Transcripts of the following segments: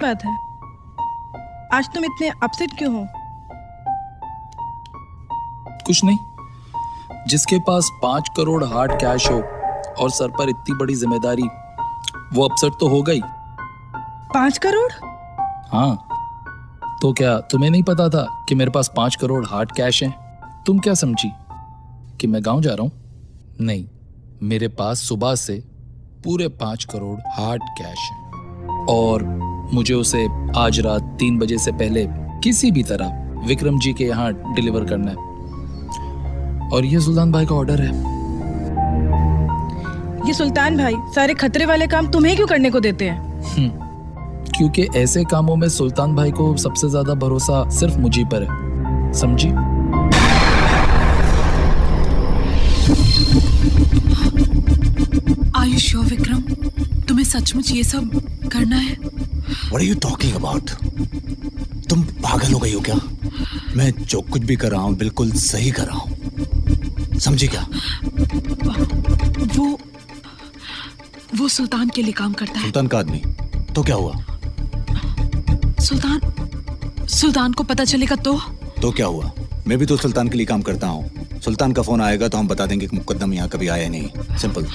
बात है, आज तुम इतने अपसेट क्यों हो? कुछ नहीं, जिसके पास 5 करोड़ हार्ड कैश हो और सर पर इतनी बड़ी जिम्मेदारी, वो अपसेट तो होगा ही। 5 करोड़? हाँ, तो क्या तुम्हें नहीं पता था कि मेरे पास 5 करोड़ हार्ड कैश हैं? तुम क्या समझी कि मैं गांव जा रहा हूं? नहीं, मेरे पास सुबह से पूरे 5 करोड़ हार्ड कैश हैं और मुझे उसे आज रात 3 बजे से पहले किसी भी तरह विक्रम जी के यहाँ डिलीवर करना है। और ये सुल्तान भाई का ऑर्डर है। ये सुल्तान भाई सारे खतरे वाले काम तुम्हें क्यों करने को देते हैं? क्योंकि ऐसे कामों में सुल्तान भाई को सबसे ज्यादा भरोसा सिर्फ मुझी पर है, समझी? Are you sure, Vikram? तुम्हें सचमुच ये सब करना है? What are you talking about? तुम पागल हो गई हो क्या? मैं जो कुछ भी कर रहा हूँ बिल्कुल सही कर रहा हूँ, समझी क्या? वो सुल्तान के लिए काम करता है। सुल्तान का आदमी? तो क्या हुआ? सुल्तान को पता चलेगा तो क्या हुआ? मैं भी तो सुल्तान के लिए काम करता हूँ। सुल्तान का फोन आएगा तो हम बता देंगे कि मुकद्दम यहाँ कभी आया नहीं। सिंपल।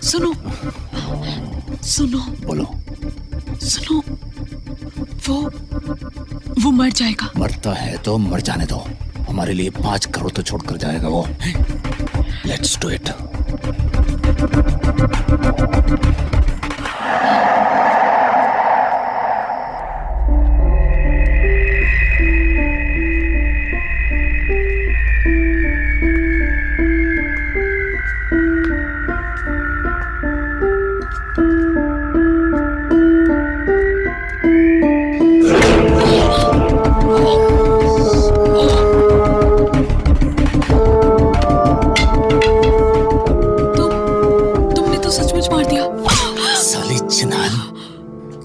सुनो बोलो। सुनो, वो मर जाएगा। मरता है तो मर जाने दो, हमारे लिए 5 करोड़ तो छोड़ कर जाएगा वो। Let's do it.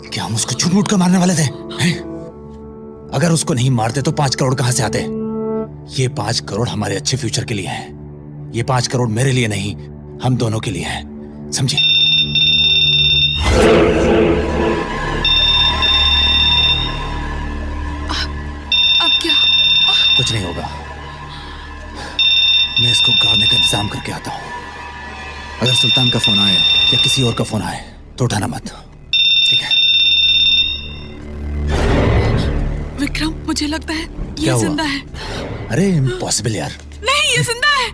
क्या हम उसको झूठ मूठ कर मारने वाले थे? अगर उसको नहीं मारते तो 5 करोड़ कहां से आते? ये 5 करोड़ हमारे अच्छे फ्यूचर के लिए हैं। ये 5 करोड़ मेरे लिए नहीं, हम दोनों के लिए हैं, समझे? अब क्या? कुछ नहीं होगा, मैं इसको गाड़ने का इंतजाम करके आता हूं। अगर सुल्तान का फोन आए या किसी और का फोन आए तो उठाना मत, ठीक है? विक्रम, मुझे लगता है क्या ये हुआ? जिंदा है। अरे इम्पॉसिबल यार। नहीं, ये जिंदा है।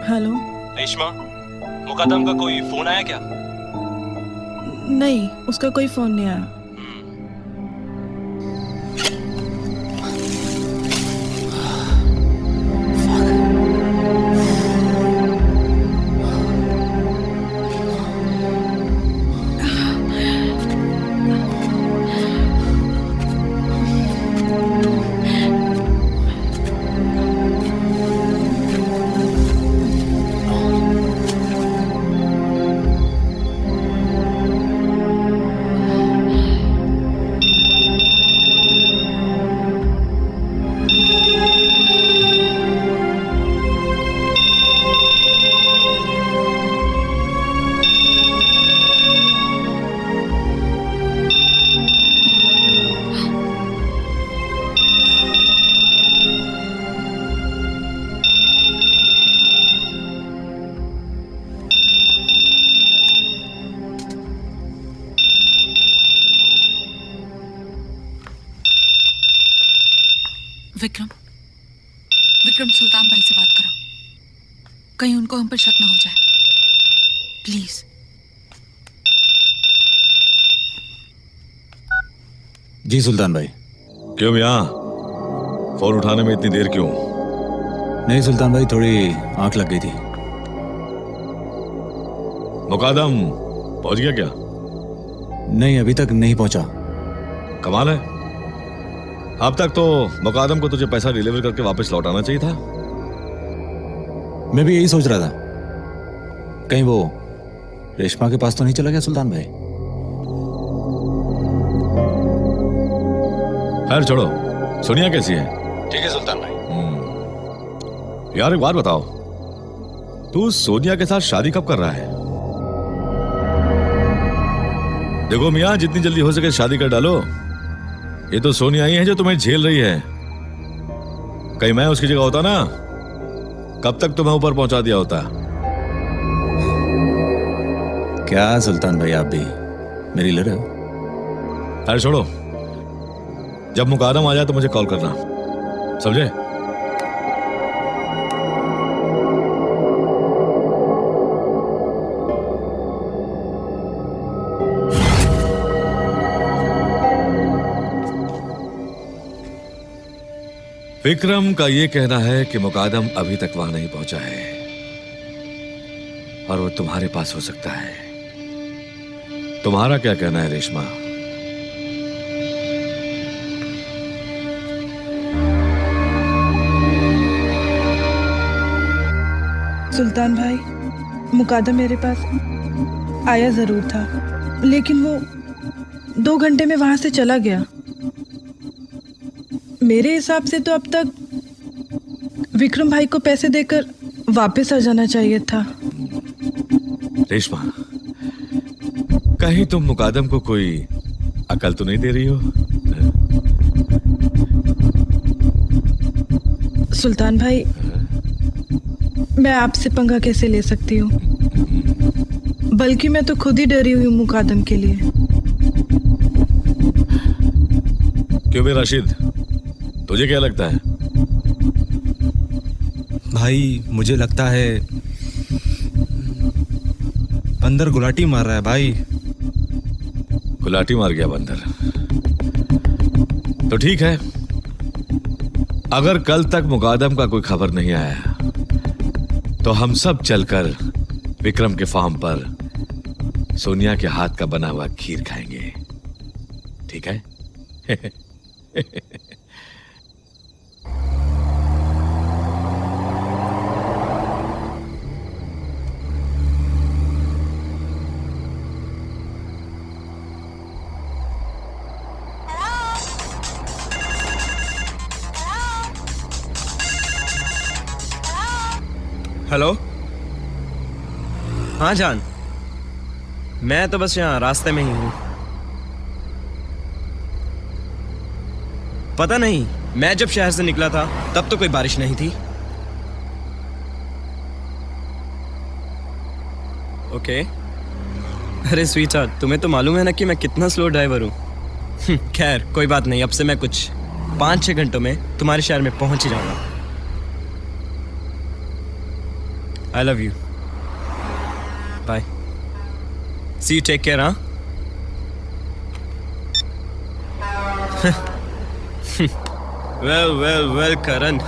हेलो। रेशमा, मुकद्दम का कोई फोन आया क्या? नहीं, उसका कोई फोन नहीं आया। विक्रम, विक्रम, सुल्तान भाई से बात करो, कहीं उनको हम पर शक ना हो जाए, प्लीज। जी सुल्तान भाई। क्यों यहाँ फोन उठाने में इतनी देर क्यों? नहीं सुल्तान भाई, थोड़ी आंख लग गई थी। मुकादम पहुंच गया क्या? नहीं, अभी तक नहीं पहुंचा। कमाल है, अब तक तो मुकादम को तुझे पैसा डिलीवर करके वापस लौटाना चाहिए था। मैं भी यही सोच रहा था, कहीं वो रेशमा के पास तो नहीं चला गया सुल्तान भाई? खैर छोड़ो, सोनिया कैसी है? ठीक है सुल्तान भाई। यार एक बात बताओ, तू सोनिया के साथ शादी कब कर रहा है? देखो मियां, जितनी जल्दी हो सके शादी कर डालो। ये तो सोनिया ही है जो तुम्हें झेल रही है। कहीं मैं उसकी जगह होता ना, कब तक तुम्हें ऊपर पहुंचा दिया होता। क्या सुल्तान भाई, आप भी मेरी ले रहे हो? अरे छोड़ो, जब मुकादम आ जाए तो मुझे कॉल करना, समझे? विक्रम का यह कहना है कि मुकादम अभी तक वहां नहीं पहुंचा है और वो तुम्हारे पास हो सकता है। तुम्हारा क्या कहना है रेशमा? सुल्तान भाई, मुकादम मेरे पास आया जरूर था, लेकिन वो 2 घंटे में वहां से चला गया। मेरे हिसाब से तो अब तक विक्रम भाई को पैसे देकर वापस आ जाना चाहिए था। रेशमा, कहीं तुम मुकादम को कोई अकल तो नहीं दे रही हो? सुल्तान भाई, मैं आपसे पंगा कैसे ले सकती हूँ? बल्कि मैं तो खुद ही डरी हुई हूँ मुकादम के लिए। क्यों बे राशिद, तुझे क्या लगता है? भाई मुझे लगता है बंदर गुलाटी मार रहा है भाई। गुलाटी मार गया बंदर? तो ठीक है, अगर कल तक मुकादम का कोई खबर नहीं आया तो हम सब चलकर विक्रम के फार्म पर सोनिया के हाथ का बना हुआ खीर खाएंगे, ठीक है? हेलो, हाँ जान, मैं तो बस यहाँ रास्ते में ही हूँ। पता नहीं, मैं जब शहर से निकला था तब तो कोई बारिश नहीं थी। ओके। अरे स्वीटहार्ट, तुम्हें तो मालूम है ना कि मैं कितना स्लो ड्राइवर हूँ। खैर कोई बात नहीं, अब से मैं कुछ 5-6 घंटों में तुम्हारे शहर में पहुंच ही जाऊंगा। I love you. Bye. See you, take care, huh? Well Karan.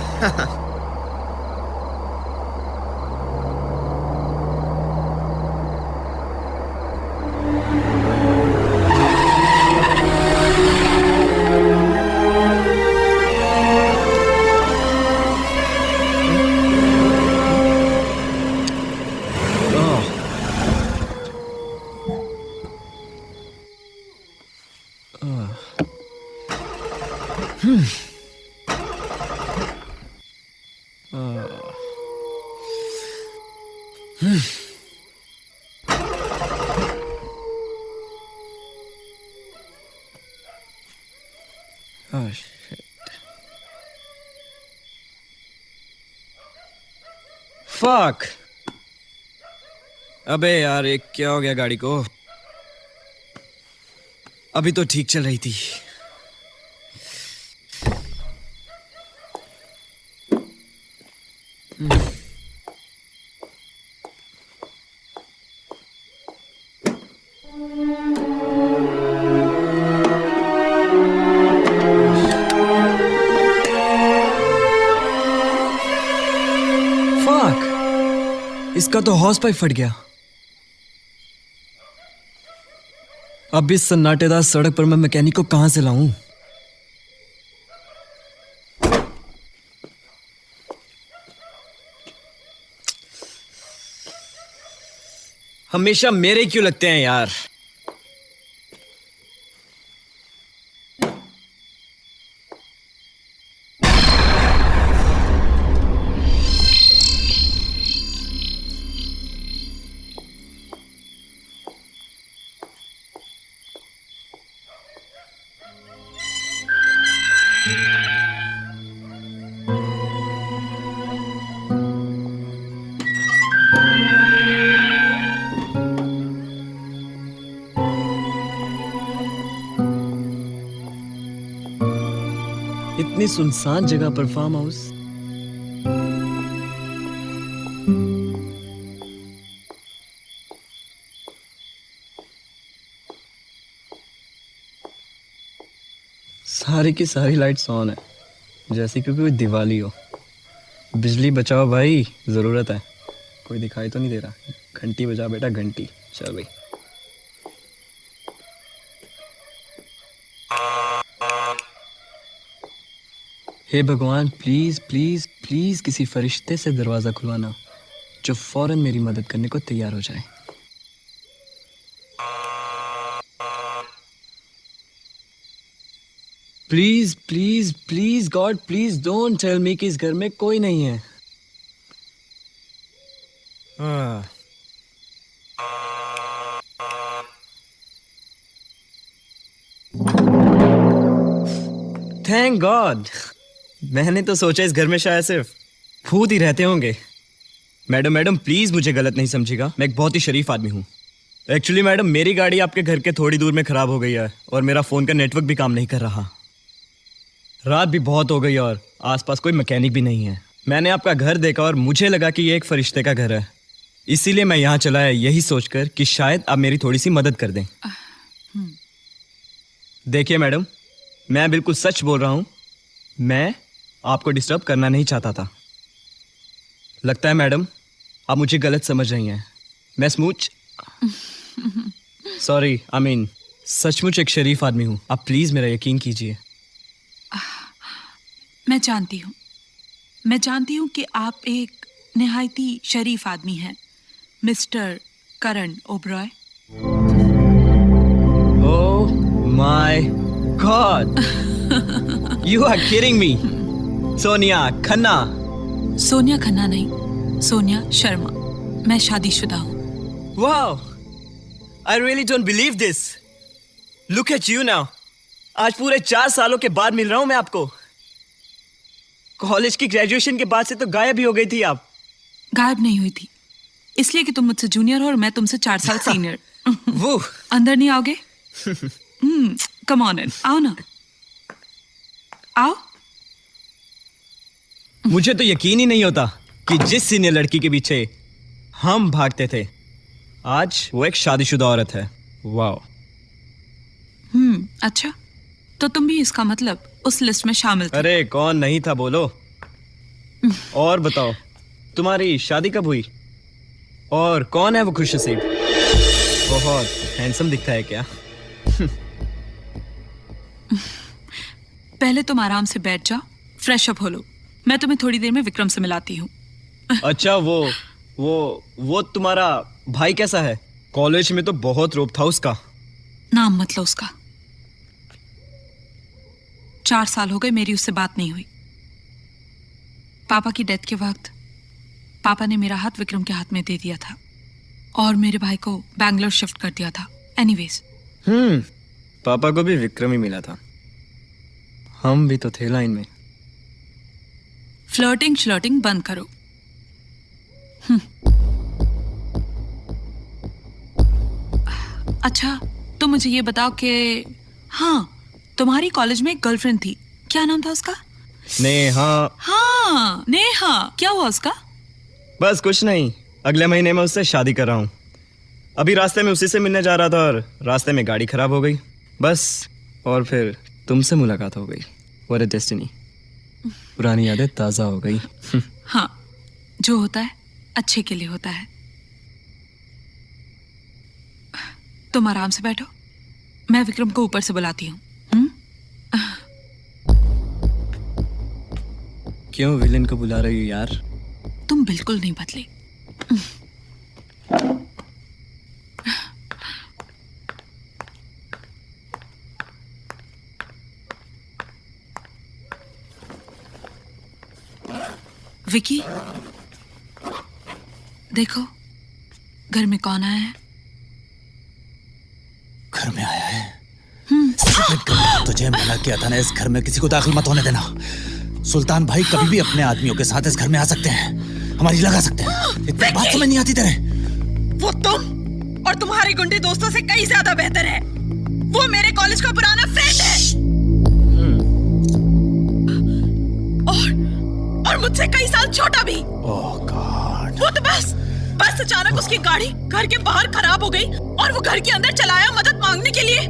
Oh shit. Fuck. अबे यार, ये क्या हो गया गाड़ी को? अभी तो ठीक चल रही थी। इसका तो हॉर्स पाइप फट गया। अब इस सन्नाटेदार सड़क पर मैं मैकेनिक को कहां से लाऊं? हमेशा मेरे क्यों लगते हैं यार? इतनी सुनसान जगह पर फार्म हाउस। सारी की सारी लाइट्स ऑन है, जैसे कि कोई दिवाली हो। बिजली बचाओ भाई, जरूरत है। कोई दिखाई तो नहीं दे रहा? घंटी बजा बेटा, घंटी। चल भाई। हे भगवान, प्लीज प्लीज प्लीज किसी फरिश्ते से दरवाजा खुलवाना जो फौरन मेरी मदद करने को तैयार हो जाए। Please please please God, please don't tell me कि इस घर में कोई नहीं है। Thank God. मैंने तो सोचा इस घर में शायद सिर्फ भूत ही रहते होंगे। मैडम प्लीज मुझे गलत नहीं समझिएगा, मैं एक बहुत ही शरीफ आदमी हूँ। एक्चुअली मैडम, मेरी गाड़ी आपके घर के थोड़ी दूर में खराब हो गई है और मेरा फोन का नेटवर्क भी काम नहीं कर रहा। रात भी बहुत हो गई और आसपास कोई मैकेनिक भी नहीं है। मैंने आपका घर देखा और मुझे लगा कि ये एक फरिश्ते का घर है, इसीलिए मैं यहाँ चला है, यही सोचकर कि शायद आप मेरी थोड़ी सी मदद कर दें। देखिए मैडम, मैं बिल्कुल सच बोल रहा हूँ। मैं आपको डिस्टर्ब करना नहीं चाहता था। लगता है मैडम आप मुझे गलत समझ रही हैं। मैं सॉरी, आई मीन सचमुच एक शरीफ आदमी हूँ। आप प्लीज मेरा यकीन कीजिए। मैं जानती हूँ कि आप एक निहायती शरीफ आदमी हैं, mister Karan Oberoi. Oh my God, you are kidding me. Sonia Khanna. Sonia Khanna नहीं, सोनिया शर्मा। मैं शादीशुदा हूँ। Wow, I really don't believe this. Look at you now. आज पूरे 4 सालों के बाद मिल रहा हूँ मैं आपको। कॉलेज की ग्रेजुएशन के बाद से तो गायब ही हो गई थी आप। गायब नहीं हुई थी, इसलिए कि तुम मुझसे जूनियर हो और मैं तुमसे 4 साल सीनियर। वो अंदर नहीं आओगे? कम ऑन इन, आओ ना, आओ। मुझे तो यकीन ही नहीं होता कि जिस सीनियर लड़की के पीछे हम भागते थे, आज वो एक शादीशुदा औरत है। वाओ। अच्छा, तो तुम भी इसका मतलब उस लिस्ट में शामिल थे। अरे कौन नहीं था बोलो। और बताओ तुम्हारी शादी कब हुई और कौन है वो खुशनसीब? बहुत हैंडसम दिखता है क्या? पहले तुम आराम से बैठ जाओ, फ्रेश अप हो लो। मैं तुम्हें थोड़ी देर में विक्रम से मिलाती हूँ। अच्छा वो तुम्हारा भाई कैसा है? कॉलेज में तो बहुत रोब था उसका। नाम मत लो उसका। 4 साल हो गए मेरी उससे बात नहीं हुई। पापा की डेथ के वक्त पापा ने मेरा हाथ विक्रम के हाथ में दे दिया था और मेरे भाई को बैंगलोर शिफ्ट कर दिया था। एनीवेज, पापा को भी विक्रम ही मिला था। हम भी तो थे लाइन में। फ्लर्टिंग श्लर्टिंग बंद करो। अच्छा, तो मुझे ये बताओ कि हाँ, तुम्हारी कॉलेज में एक गर्लफ्रेंड थी, क्या नाम था उसका? नेहा। हाँ, नेहा। क्या हुआ उसका? बस कुछ नहीं, अगले महीने में उससे शादी कर रहा हूँ। अभी रास्ते में उसी से मिलने जा रहा था और रास्ते में गाड़ी खराब हो गई बस, और फिर तुमसे मुलाकात हो गई। What a destiny. पुरानी यादें ताज़ा हो गई। हाँ, जो होता है अच्छे के लिए होता है। तुम आराम से बैठो, मैं विक्रम को ऊपर से बुलाती हूँ। क्यों विलेन को बुला रही हो यार? तुम बिल्कुल नहीं बदले। विकी, देखो घर में कौन आया है? घर में आया है? तुझे मना किया था ना, इस घर में किसी को दाखिल मत होने देना। सुल्तान भाई कभी भी अपने आदमियों के साथ इस घर में आ सकते हैं, हमारी लगा सकते हैं। इतनी बात समझ नहीं आती तेरे? वो तुम और तुम्हारे गुंडे दोस्तों से कई ज्यादा बेहतर है। वो मेरे कॉलेज का पुराना फ्रेंड है और मुझसे कई साल छोटा भी। ओह गॉड। वो तो बस अचानक उसकी गाड़ी घर के बाहर खराब हो गई और वो घर के अंदर चलाया मदद मांगने के लिए,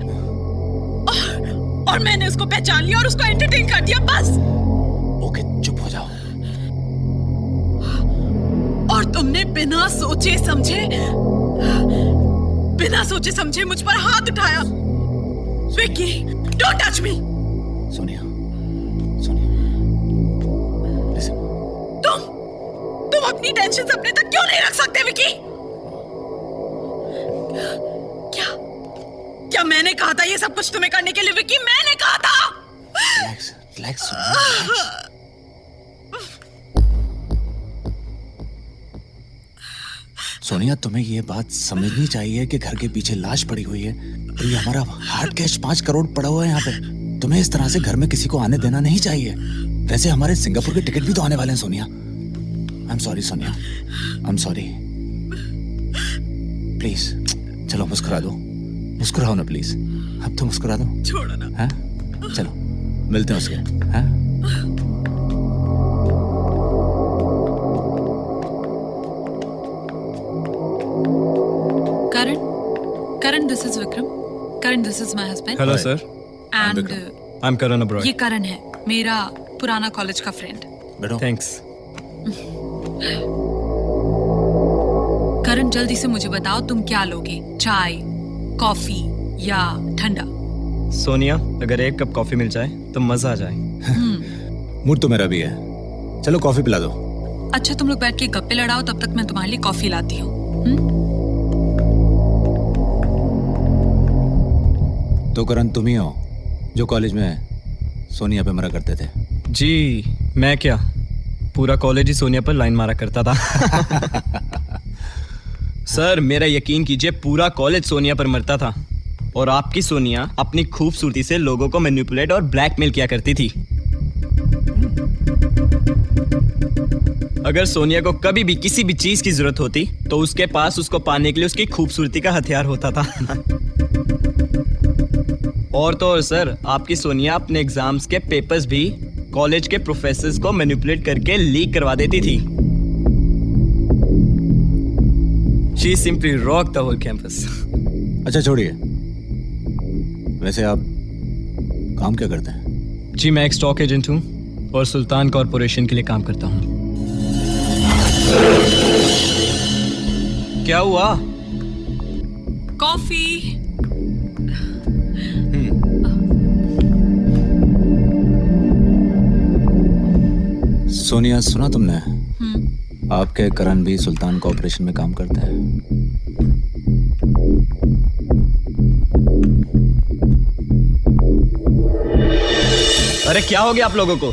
और मैंने उसको पहचान लिया और उसको एंटरटेन कर दिया बस। ओके, चुप हो जाओ। और तुमने बिना सोचे समझे मुझ पर हाथ उठाया। Vicky, don't touch me. Sonia, listen. तुम अपनी टेंशन अपने तक क्यों नहीं रख सकते विक्की? क्या मैंने कहा था ये सब कुछ तुम्हें करने के लिए विक्की? मैंने कहा था। रिलैक्स सोनिया। सोनिया, तुम्हें ये बात समझनी चाहिए कि घर के पीछे लाश पड़ी हुई है, तो ये हमारा हार्ड कैश 5 करोड़ पड़ा हुआ है यहाँ पे। तुम्हें इस तरह से घर में किसी को आने देना नहीं चाहिए। वैसे हमारे सिंगापुर के टिकट भी तो आने वाले हैं Sonia. I am sorry Sonia, I am sorry. Please चलो मुस्कुरा दो, मुस्कुराओ ना प्लीज। अब तो मुस्कुरा दो। छोड़ो ना। हाँ चलो मिलते हैं उसके। हाँ Karan, this is Vikram. Karan, this is my husband. Hello sir. And I am Karan Oberoi. ये करण है, मेरा पुराना कॉलेज का फ्रेंड। बैठो। थैंक्स। करण, जल्दी से मुझे बताओ तुम क्या लोगे? चाय, कॉफी या ठंडा? सोनिया, अगर एक कप कॉफी मिल जाए तो मजा आ जाए। मूड तो मेरा भी है, चलो कॉफी पिला दो। अच्छा, तुम लोग बैठ के गप्पे लड़ाओ, तब तक मैं तुम्हारे लिए कॉफी लाती हूँ। तो करण, तुम ही हो जो कॉलेज में सोनिया पे मरा करते थे? जी, मैं क्या, पूरा कॉलेज ही सोनिया पर लाइन मारा करता था। सर, मेरा यकीन कीजिए, पूरा कॉलेज सोनिया पर मरता था और आपकी सोनिया अपनी खूबसूरती से लोगों को मैनिपुलेट और ब्लैकमेल किया करती थी। अगर सोनिया को कभी भी किसी भी चीज की जरूरत होती तो उसके पास उसको पाने के लिए उसकी खूबसूरती का हथियार होता था। और तो और सर, आपकी सोनिया अपने एग्जाम्स के पेपर्स भी कॉलेज के प्रोफेसर्स को मैनिपुलेट करके लीक करवा देती थी। She simply rocked the whole campus. अच्छा छोड़िए, वैसे आप काम क्या करते हैं? जी मैं एक स्टॉक एजेंट हूँ और सुल्तान कॉरपोरेशन के लिए काम करता हूँ। क्या हुआ? कॉफी। सोनिया, सुना तुमने? आपके करण भी सुल्तान कॉर्पोरेशन में काम करते हैं। अरे क्या हो गया आप लोगों को?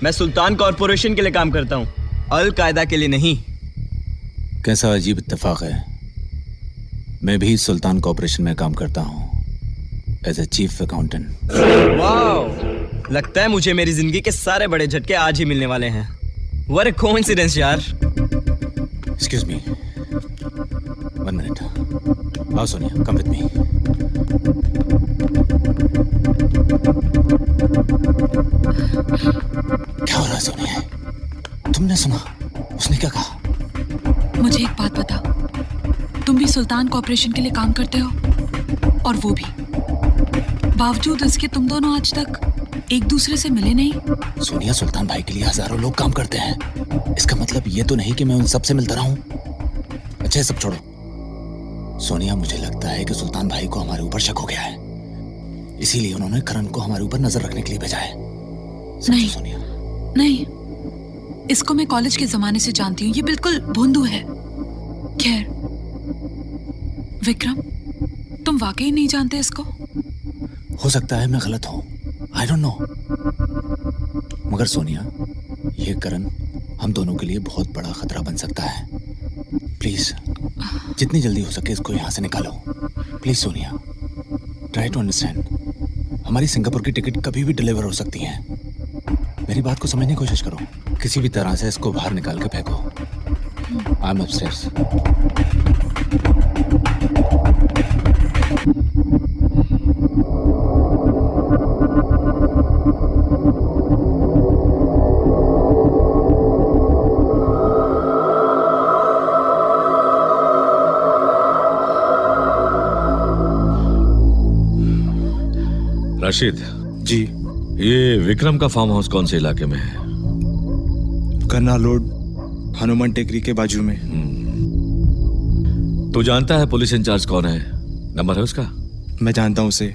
मैं सुल्तान कॉरपोरेशन के लिए काम करता हूँ, अल कायदा के लिए नहीं। कैसा अजीब इत्तेफाक है, मैं भी सुल्तान कॉर्पोरेशन में काम करता हूँ एज ए चीफ अकाउंटेंट। वाह, लगता है मुझे मेरी जिंदगी के सारे बड़े झटके आज ही मिलने वाले हैं। व्हाट अ कोइंसिडेंस यार। Excuse me, 1 minute. आओ सोनिया, कम विद मी। क्या हो रहा है सोनिया? तुमने सुना उसने क्या कहा? मुझे एक बात बता, तुम भी सुल्तान कॉर्पोरेशन के लिए काम करते हो, और वो भी बावजूद इसके तुम दोनों आज तक एक दूसरे से मिले नहीं। सोनिया, सुल्तान भाई के लिए हजारों लोग काम करते हैं, इसका मतलब ये तो नहीं कि मैं उन सब से मिलता रहूं। अच्छा ये सब छोड़ो सोनिया, मुझे लगता है कि सुल्तान भाई को हमारे ऊपर शक हो गया है, इसीलिए उन्होंने करण को हमारे ऊपर नजर रखने के लिए भेजा है। नहीं सोनिया, नहीं, इसको मैं कॉलेज के जमाने से जानती हूँ, ये बिल्कुल भोंदू है। खैर विक्रम, तुम वाकई नहीं जानते इसको? हो सकता है मैं गलत हूं, आई डोंट नो, मगर सोनिया ये करण हम दोनों के लिए बहुत बड़ा खतरा बन सकता है। प्लीज जितनी जल्दी हो सके इसको यहाँ से निकालो। Please Sonia, try to understand. हमारी सिंगापुर की टिकट कभी भी डिलीवर हो सकती है। मेरी बात को समझने की कोशिश करो, किसी भी तरह से इसको बाहर निकाल के फेंको। I am upstairs. Rashid ji, ये विक्रम का फार्म हाउस कौन से इलाके में है? करनाल रोड, हनुमान टेकरी के बाजू में। तू जानता है पुलिस इंचार्ज कौन है? नंबर है उसका? मैं जानता हूँ उसे,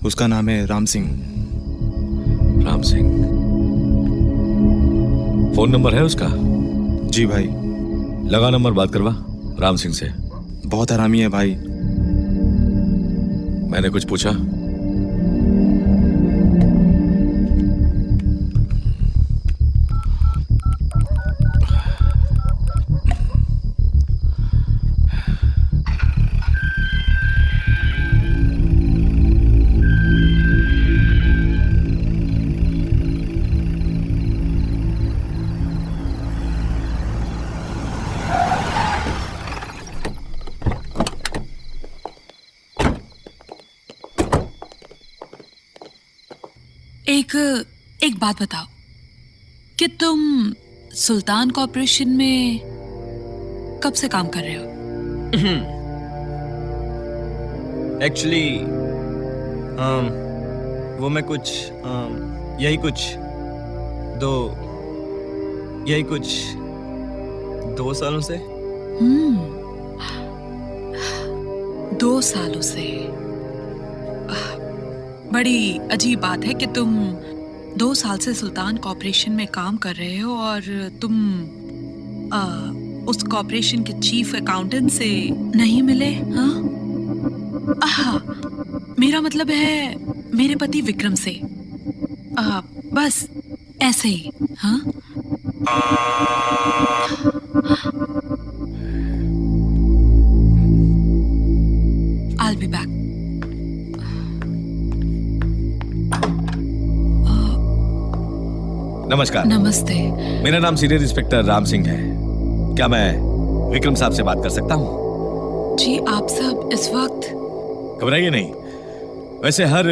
उसका नाम है राम सिंह। राम सिंह, फोन नंबर है उसका? जी भाई। लगा नंबर, बात करवा राम सिंह से। बहुत हरामी है भाई। मैंने कुछ पूछा? एक बात बताओ कि तुम सुल्तान कॉर्पोरेशन में कब से काम कर रहे हो? एक्चुअली वो मैं यही कुछ 2 सालों से। 2 सालों से? बड़ी अजीब बात है कि तुम 2 साल से सुल्तान कॉर्पोरेशन में काम कर रहे हो और तुम उस कॉर्पोरेशन के चीफ अकाउंटेंट से नहीं मिले। हाँ, मेरा मतलब है मेरे पति विक्रम से। बस ऐसे ही। हाँ, I'll be back. नमस्कार। नमस्ते। मेरा नाम सीनियर इंस्पेक्टर राम सिंह है। क्या मैं विक्रम साहब से बात कर सकता हूँ? जी, आप सब इस वक्त? घबराइए नहीं, वैसे हर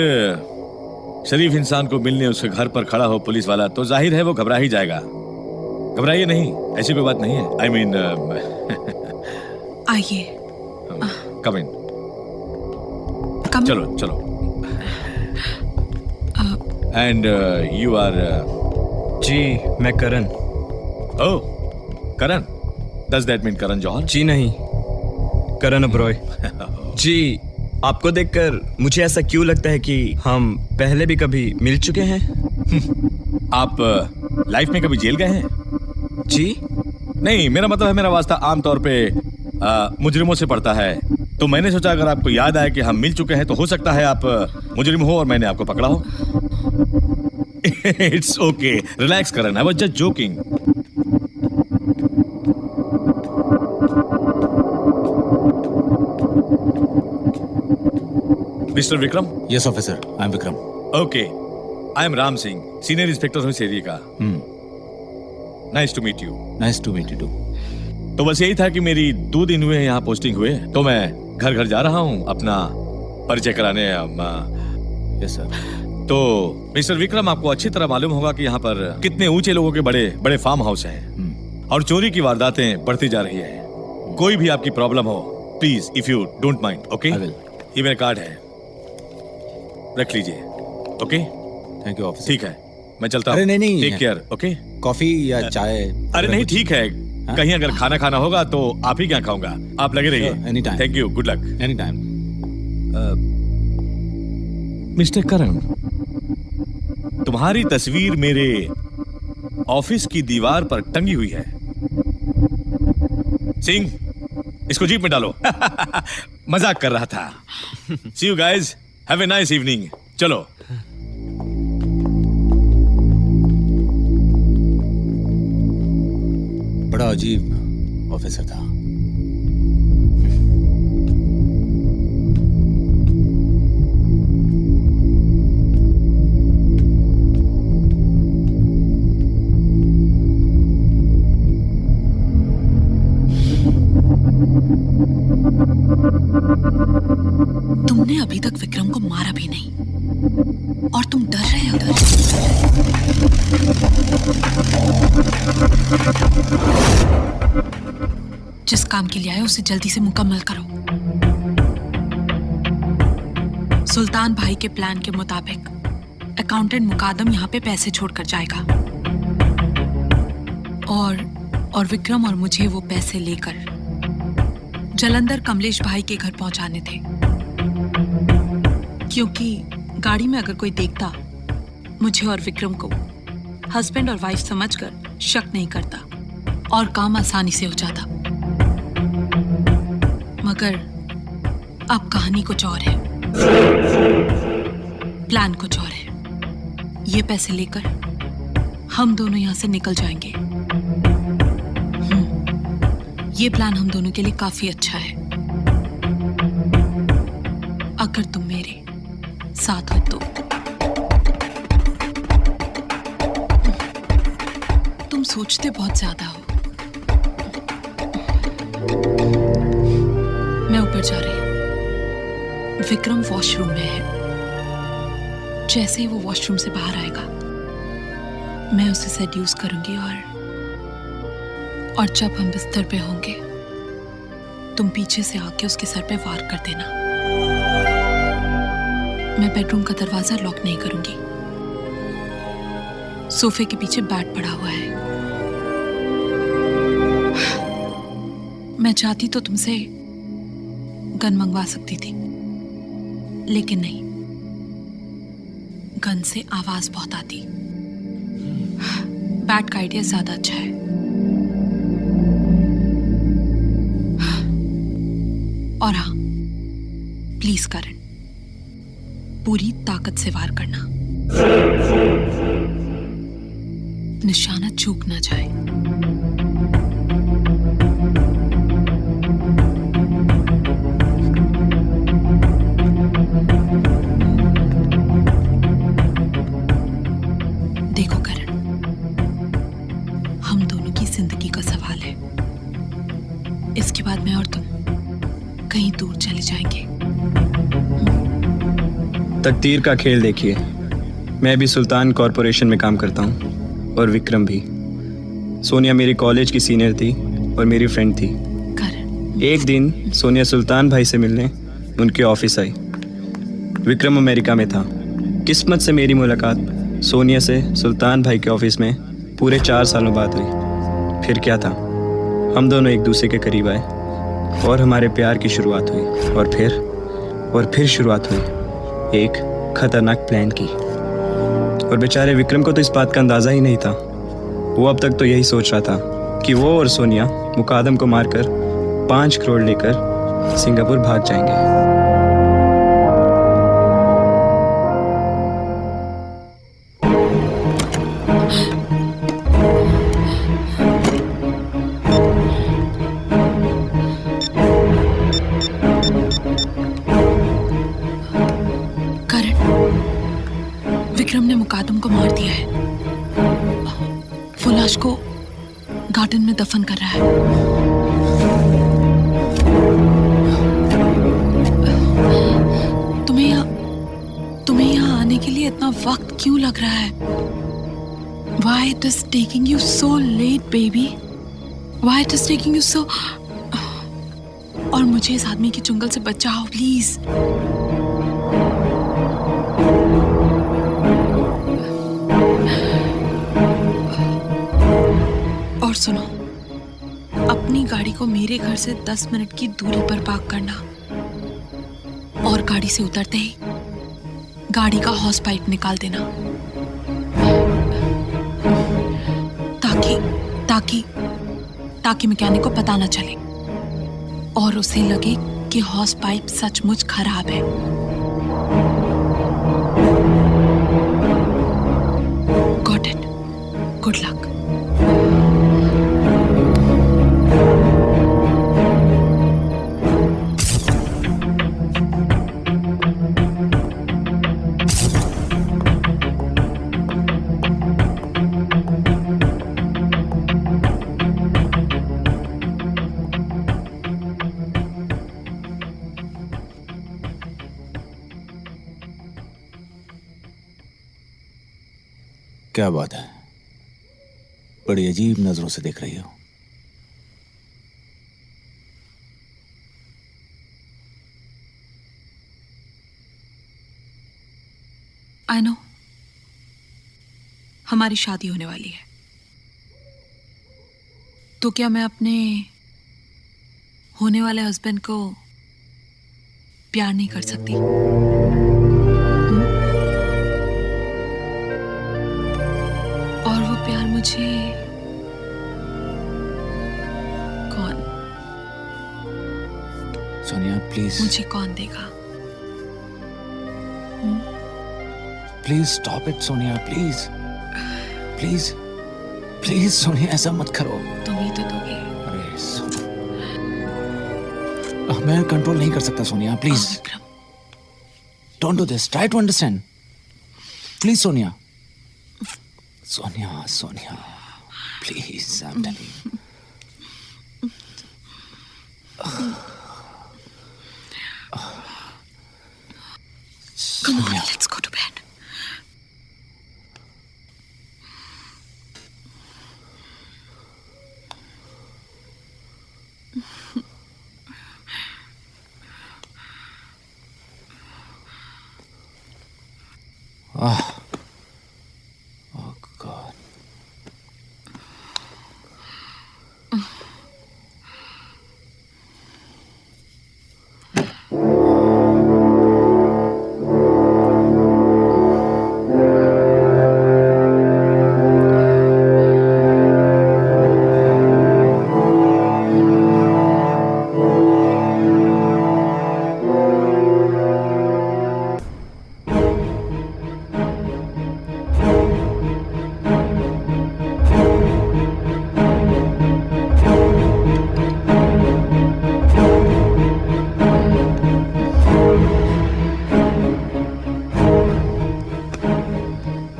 शरीफ इंसान को मिलने उसके घर पर खड़ा हो पुलिस वाला तो जाहिर है वो घबरा ही जाएगा। घबराइए नहीं, ऐसी कोई बात नहीं है। आई मीन आइए। कम इन। चलो चलो। एंड यू आर जी मैं करण। ओह करण, does that mean Karan Johar? जी नहीं, करण ओबरॉय। जी आपको देखकर मुझे ऐसा क्यों लगता है कि हम पहले भी कभी मिल चुके हैं? आप लाइफ में कभी जेल गए हैं? जी नहीं, मेरा मतलब है, मेरा वास्ता आमतौर पे मुजरिमों से पड़ता है, तो मैंने सोचा अगर आपको याद आए कि हम मिल चुके हैं तो हो सकता है आप मुजरिम हो और मैंने आपको पकड़ा हो। It's okay, relax Karan, I was just joking. Mister Vikram? Yes officer, I am Vikram. Okay, I am Ram Singh, senior inspector हूँ इस एरिया का। Nice to meet you. Nice to meet you too. तो बस यही था कि मेरी 2 दिन हुए हैं यहाँ पोस्टिंग हुए, तो मैं घर घर जा रहा हूँ अपना परिचय कराने। Yes sir. तो मिस्टर विक्रम, आपको अच्छी तरह मालूम होगा कि यहाँ पर कितने ऊंचे लोगों के बड़े बड़े फार्म हाउस हैं और चोरी की वारदातें बढ़ती जा रही है। कोई भी आपकी प्रॉब्लम हो, please if you don't mind, okay? ये मेरा कार्ड है, रख लीजिए। Okay, thank you officer. ठीक है, मैं चलता हूँ। अरे नहीं, टेक केयर। ओके, कॉफी या चाय? अरे नहीं, ठीक है, कहीं अगर खाना खाना होगा तो आप ही क्या खाऊंगा, आप लगे रहिए। Any time. Thank you, good luck. Any time. Mister Karan, तुम्हारी तस्वीर मेरे ऑफिस की दीवार पर टंगी हुई है। सिंह, इसको जीप में डालो। मजाक कर रहा था। See you guys, have a nice evening. चलो। बड़ा अजीब ऑफिसर था। तुमने अभी तक विक्रम को मारा भी नहीं और तुम डर रहे हो। जिस काम के लिए आए उसे जल्दी से मुकम्मल करो। सुल्तान भाई के प्लान के मुताबिक अकाउंटेंट मुकादम यहाँ पे पैसे छोड़कर जाएगा और विक्रम और मुझे वो पैसे लेकर जलंधर कमलेश भाई के घर पहुंचाने थे, क्योंकि गाड़ी में अगर कोई देखता मुझे और विक्रम को हस्बैंड और वाइफ समझकर शक नहीं करता और काम आसानी से हो जाता। मगर अब कहानी कुछ और है, प्लान कुछ और है। ये पैसे लेकर हम दोनों यहां से निकल जाएंगे। ये प्लान हम दोनों के लिए काफी अच्छा है, अगर तुम मेरे साथ हो तो। तुम सोचते बहुत ज्यादा हो। मैं ऊपर जा रही हूं। विक्रम वॉशरूम में है। जैसे ही वो वॉशरूम से बाहर आएगा मैं उसे सेड्यूस करूंगी और जब हम बिस्तर पे होंगे तुम पीछे से आके उसके सर पे वार कर देना। मैं बेडरूम का दरवाजा लॉक नहीं करूंगी। सोफे के पीछे बैट पड़ा हुआ है। मैं चाहती तो तुमसे गन मंगवा सकती थी, लेकिन नहीं, गन से आवाज बहुत आती। बैट का आइडिया ज्यादा अच्छा है। और हाँ, प्लीज करण, पूरी ताकत से वार करना, निशाना चूक ना जाए। देखो करण, हम दोनों की जिंदगी का सवाल है। इसके बाद मैं और तुम कहीं दूर चले जाएंगे। तकदीर का खेल देखिए। मैं भी सुल्तान कॉरपोरेशन में काम करता हूँ और विक्रम भी। सोनिया मेरी कॉलेज की सीनियर थी और मेरी फ्रेंड थी। करण, एक दिन सोनिया सुल्तान भाई से मिलने उनके ऑफिस आई। विक्रम अमेरिका में था। किस्मत से मेरी मुलाकात सोनिया से सुल्तान भाई के ऑफिस में पूरे 4 सालों बाद हुई। फिर क्या था, हम दोनों एक दूसरे के करीब आए और हमारे प्यार की शुरुआत हुई। और फिर शुरुआत हुई एक खतरनाक प्लान की। और बेचारे विक्रम को तो इस बात का अंदाज़ा ही नहीं था। वो अब तक तो यही सोच रहा था कि वो और सोनिया मुकादम को मारकर 5 करोड़ लेकर सिंगापुर भाग जाएंगे। विक्रम ने मुकादम को मार दिया है। वो लाश को गार्डन में दफन कर रहा है। तुम्हें यहाँ आने के लिए इतना वक्त क्यों लग रहा है? Why it is taking you so late, baby? Why it is taking you so? और मुझे इस आदमी की चुंगल से बचाओ प्लीज। और सुनो, अपनी गाड़ी को मेरे घर से 10 मिनट की दूरी पर पार्क करना और गाड़ी से उतरते ही गाड़ी का हॉस पाइप निकाल देना ताकि मैकेनिक को पता न चले और उसे लगे कि हॉस पाइप सचमुच खराब है। Got it. Good luck. क्या बात है, बड़ी अजीब नजरों से देख रही हो। आई नो, हमारी शादी होने वाली है, तो क्या मैं अपने होने वाले हस्बैंड को प्यार नहीं कर सकती? और वो प्यार मुझे कौन? सोनिया प्लीज, मुझे कौन देगा? Please stop it Sonia, please please please Sonia, ऐसा मत करो। तुम ही तो दोगे। अरे मैं कंट्रोल नहीं कर सकता Sonia, please don't do this, try to understand please Sonia. Sonia Sonia please, I am telling you. Come on, let's go to bed. Oh God.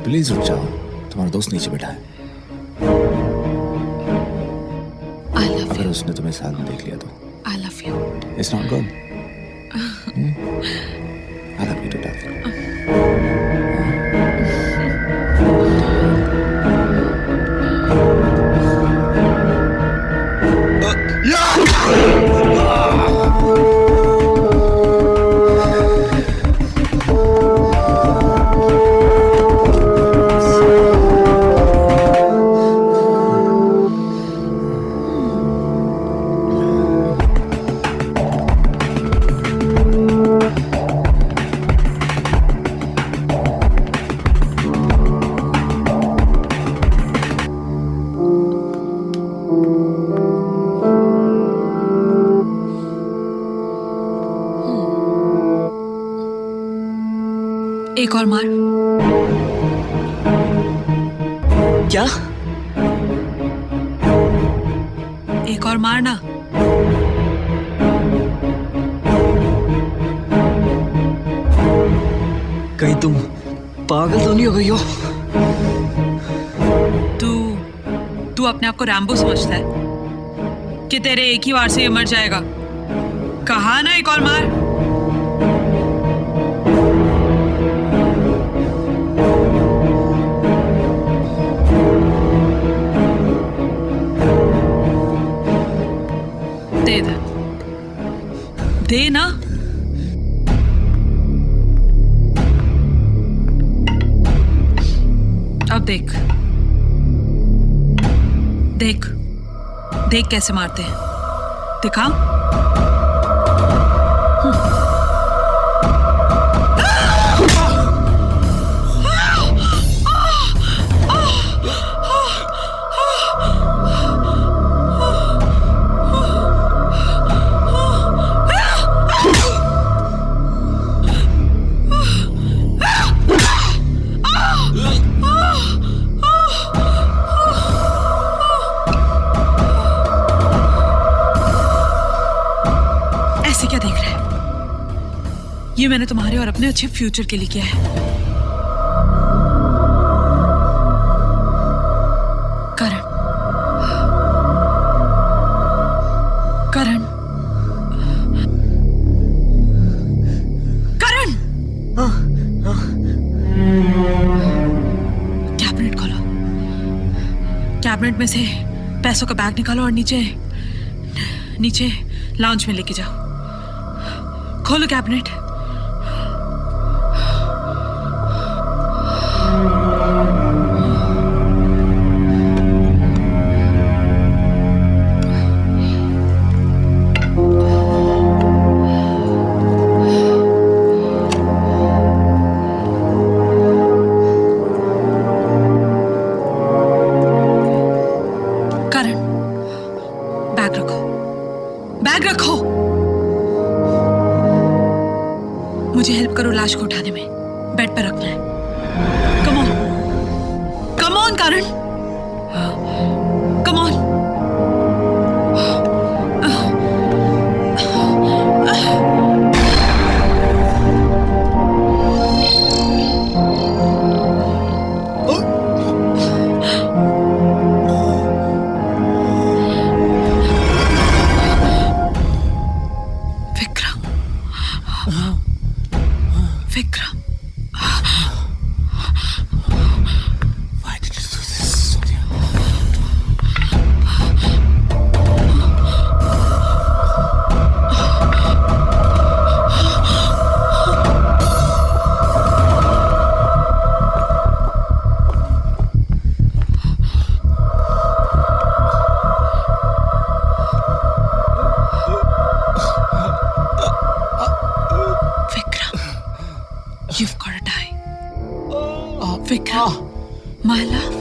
Please रुक जाओ, तुम्हारा दोस्त नीचे बैठा है। I love अगर you. उसने तुम्हें साथ में देख लिया तो I love you. It's not good. I love you too darling. एक और मार। क्या? एक और मारना। कहीं तुम पागल तो नहीं हो गई हो? तू अपने आप को रैम्बो समझता है कि तेरे एक ही वार से ये मर जाएगा? कहा ना एक और मार। दे ना। अब देख देख देख कैसे मारते हैं। दिखा। क्या देख रहे हैं? ये मैंने तुम्हारे और अपने अच्छे फ्यूचर के लिए किया है। करण, करण, करण! कैबिनेट खोलो। कैबिनेट में से पैसों का बैग निकालो और नीचे नीचे लाउंज में लेके जाओ। खोलो कैबिनेट। करण, बैग रखो, बैग रखो। मुझे हेल्प करो लाश को उठाने में। बेड पर रखना है। Come on, come on Karan, come on. Vikram, Why did you do this, Sonia? you've got to die. Vikram, my love.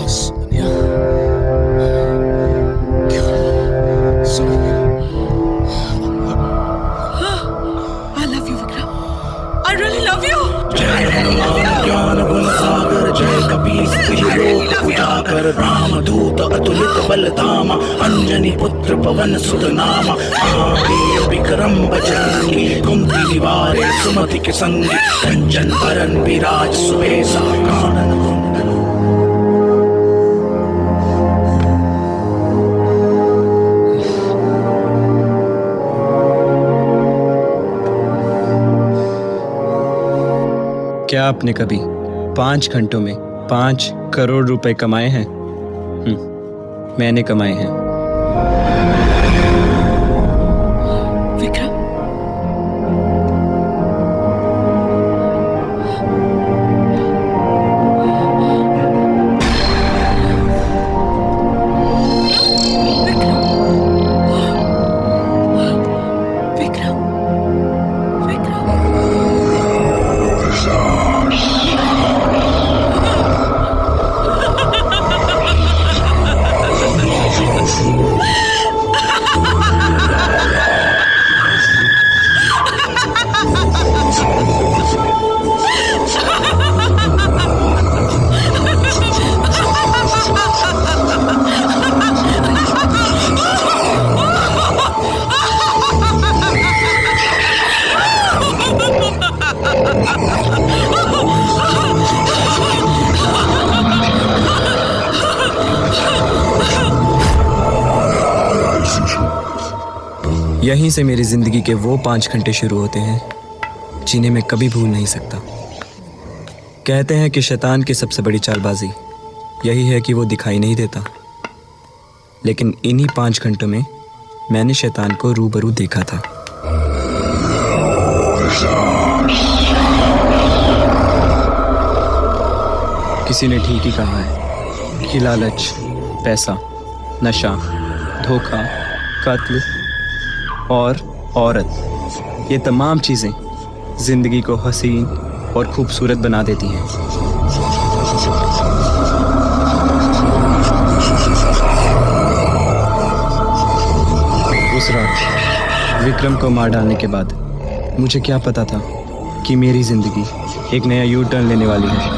Sonia. Sonia. I love you, Vikram. I really love you. ज्ञान गुण सागर जय कपीस लोक उजागर रामदूत अतुलित बलधामा अंजनी पुत्र पवन सुत नामा महावीर विक्रम बजरंगी कुंती निवारे सुमति के संगी कंचन बरन विराज सुबेसा कानन कुंडल। क्या आपने कभी 5 घंटों में 5 करोड़ रुपए कमाए हैं? मैंने कमाए हैं। विक्रम, विक्रम, विक्रम, विक्रम। यहीं से मेरी जिंदगी के वो 5 घंटे शुरू होते हैं जिन्हें मैं कभी भूल नहीं सकता। कहते हैं कि शैतान की सबसे बड़ी चालबाजी यही है कि वो दिखाई नहीं देता, लेकिन इन्हीं 5 घंटों में मैंने शैतान को रूबरू देखा था। किसी ने ठीक ही कहा है कि लालच, पैसा, नशा, धोखा, कत्ल और औरत, ये तमाम चीज़ें जिंदगी को हसीन और खूबसूरत बना देती हैं। उस रात विक्रम को मार डालने के बाद मुझे क्या पता था कि मेरी जिंदगी एक नया यू टर्न लेने वाली है।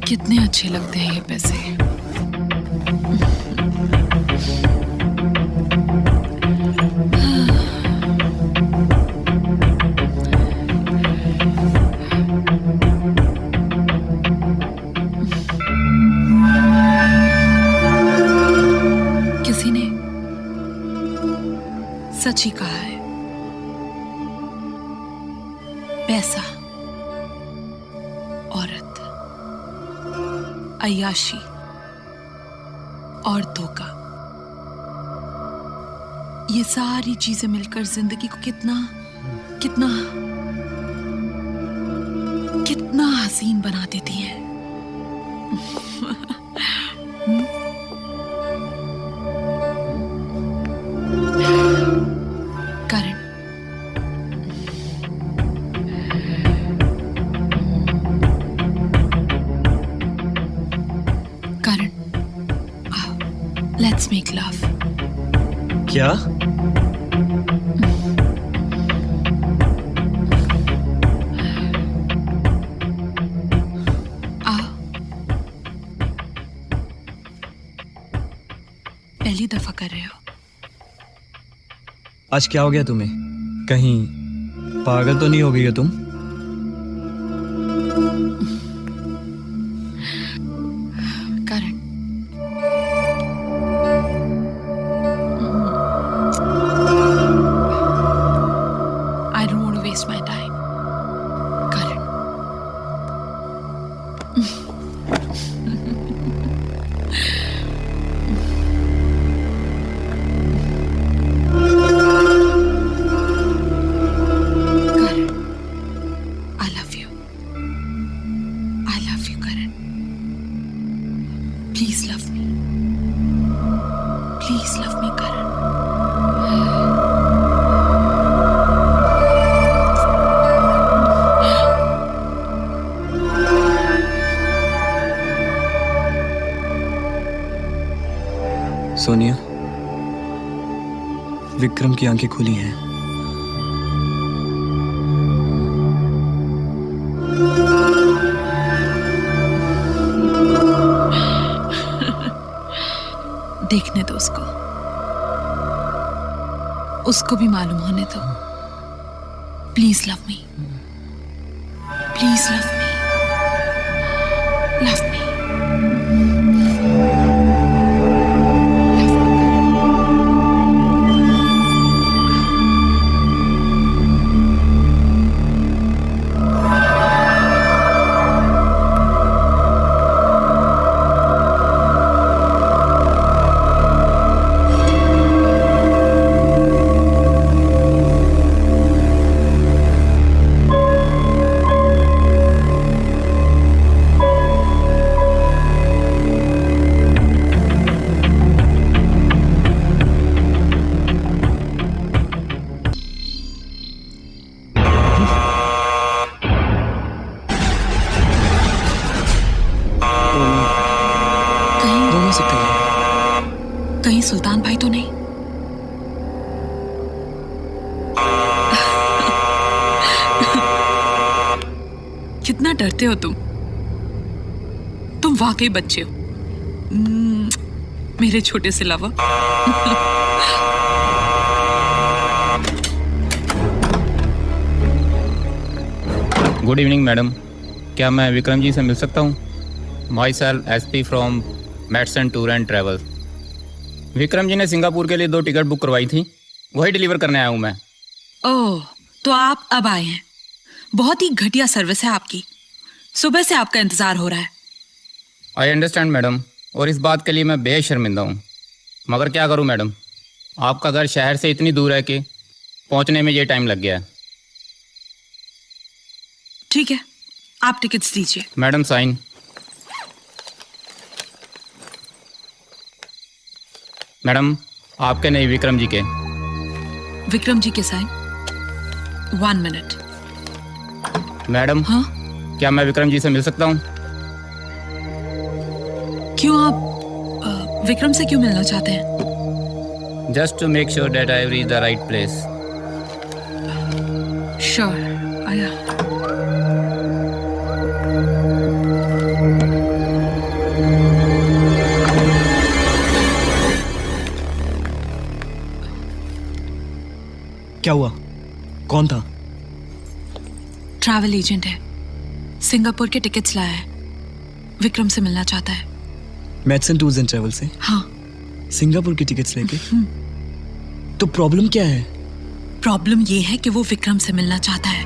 कितने अच्छे लगते हैं ये पैसे। किसी ने सच ही कहा है, पैसा, औरत, अय्याशी और धोखा, ये सारी चीजें मिलकर जिंदगी को कितना कितना कितना हसीन बना देती हैं। करण, Let's make love. क्या? आओ। पहली दफा कर रहे हो। आज क्या हो गया तुम्हें? कहीं पागल तो नहीं हो गई हो तुम? करण, I don't want to waste my time. Karan. Karan, I love you. I love you, Karan. Please love me. Please love me, Karan. Sonia, Vikram की आंखें खुली हैं। देखने दो उसको भी मालूम होने दो। Please love me, please love me, love me. कितना डरते हो तुम वाकई बच्चे हो। मेरे छोटे से लवर। गुड इवनिंग मैडम, क्या मैं विक्रम जी से मिल सकता हूँ? Myself SP from Madison tour and travel. Vikram ji ने सिंगापुर के लिए 2 टिकट बुक करवाई थी, वही डिलीवर करने आया हूँ मैं। ओह, तो आप अब आए हैं। बहुत ही घटिया सर्विस है आपकी। सुबह से आपका इंतजार हो रहा है। आई अंडरस्टैंड मैडम, और इस बात के लिए मैं बेशर्मिंदा हूँ, मगर क्या करूँ मैडम, आपका घर शहर से इतनी दूर है कि पहुँचने में ये टाइम लग गया है। ठीक है, आप टिकट्स दीजिए। Madam sign. मैडम आपके नहीं, विक्रम जी के। विक्रम जी के साइन। 1 मिनट। मैडम हाँ, क्या मैं विक्रम जी से मिल सकता हूँ? क्यों आप विक्रम से क्यों मिलना चाहते हैं? Just to make sure that I reach the right place. Sure, आया। क्या हुआ? कौन था? ट्रैवल एजेंट है, सिंगापुर के टिकट्स लाया है, विक्रम से मिलना चाहता है। मेडसन टूर्स एंड ट्रैवल से? हाँ। सिंगापुर की टिकट्स लेके? तो प्रॉब्लम क्या है? प्रॉब्लम ये है कि वो विक्रम से मिलना चाहता है।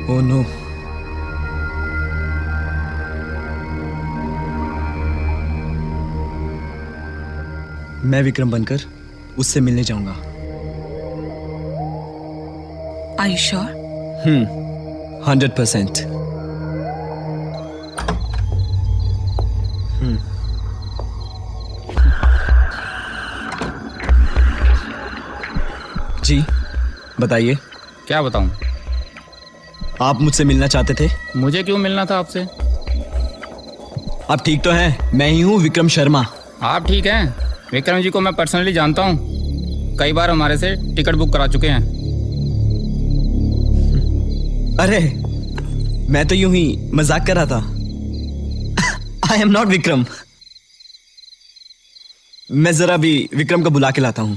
Oh no. मैं विक्रम बनकर उससे मिलने जाऊंगा। Are you sure? 100%। जी बताइए। क्या बताऊं? आप मुझसे मिलना चाहते थे? मुझे क्यों मिलना था आपसे? आप ठीक तो हैं? मैं ही हूँ विक्रम शर्मा। आप ठीक हैं? विक्रम जी को मैं पर्सनली जानता हूँ, कई बार हमारे से टिकट बुक करा चुके हैं। अरे मैं तो यूं ही मजाक कर रहा था। I am not Vikram. मैं जरा भी विक्रम को बुला के लाता हूं।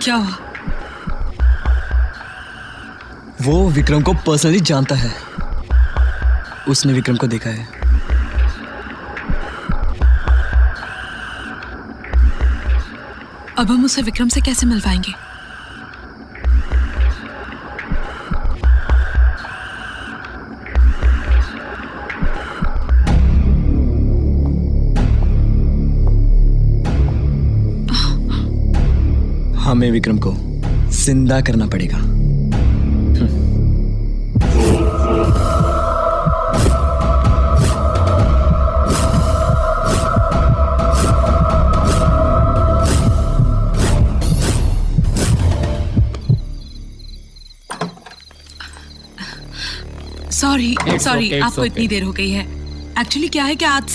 क्या हुआ? वो विक्रम को पर्सनली जानता है, उसने विक्रम को देखा है। अब हम उसे विक्रम से कैसे मिलवाएंगे? हमें विक्रम को जिंदा करना पड़ेगा। सॉरी आपको इतनी देर हो गई है। एक्चुअली क्या है कि आज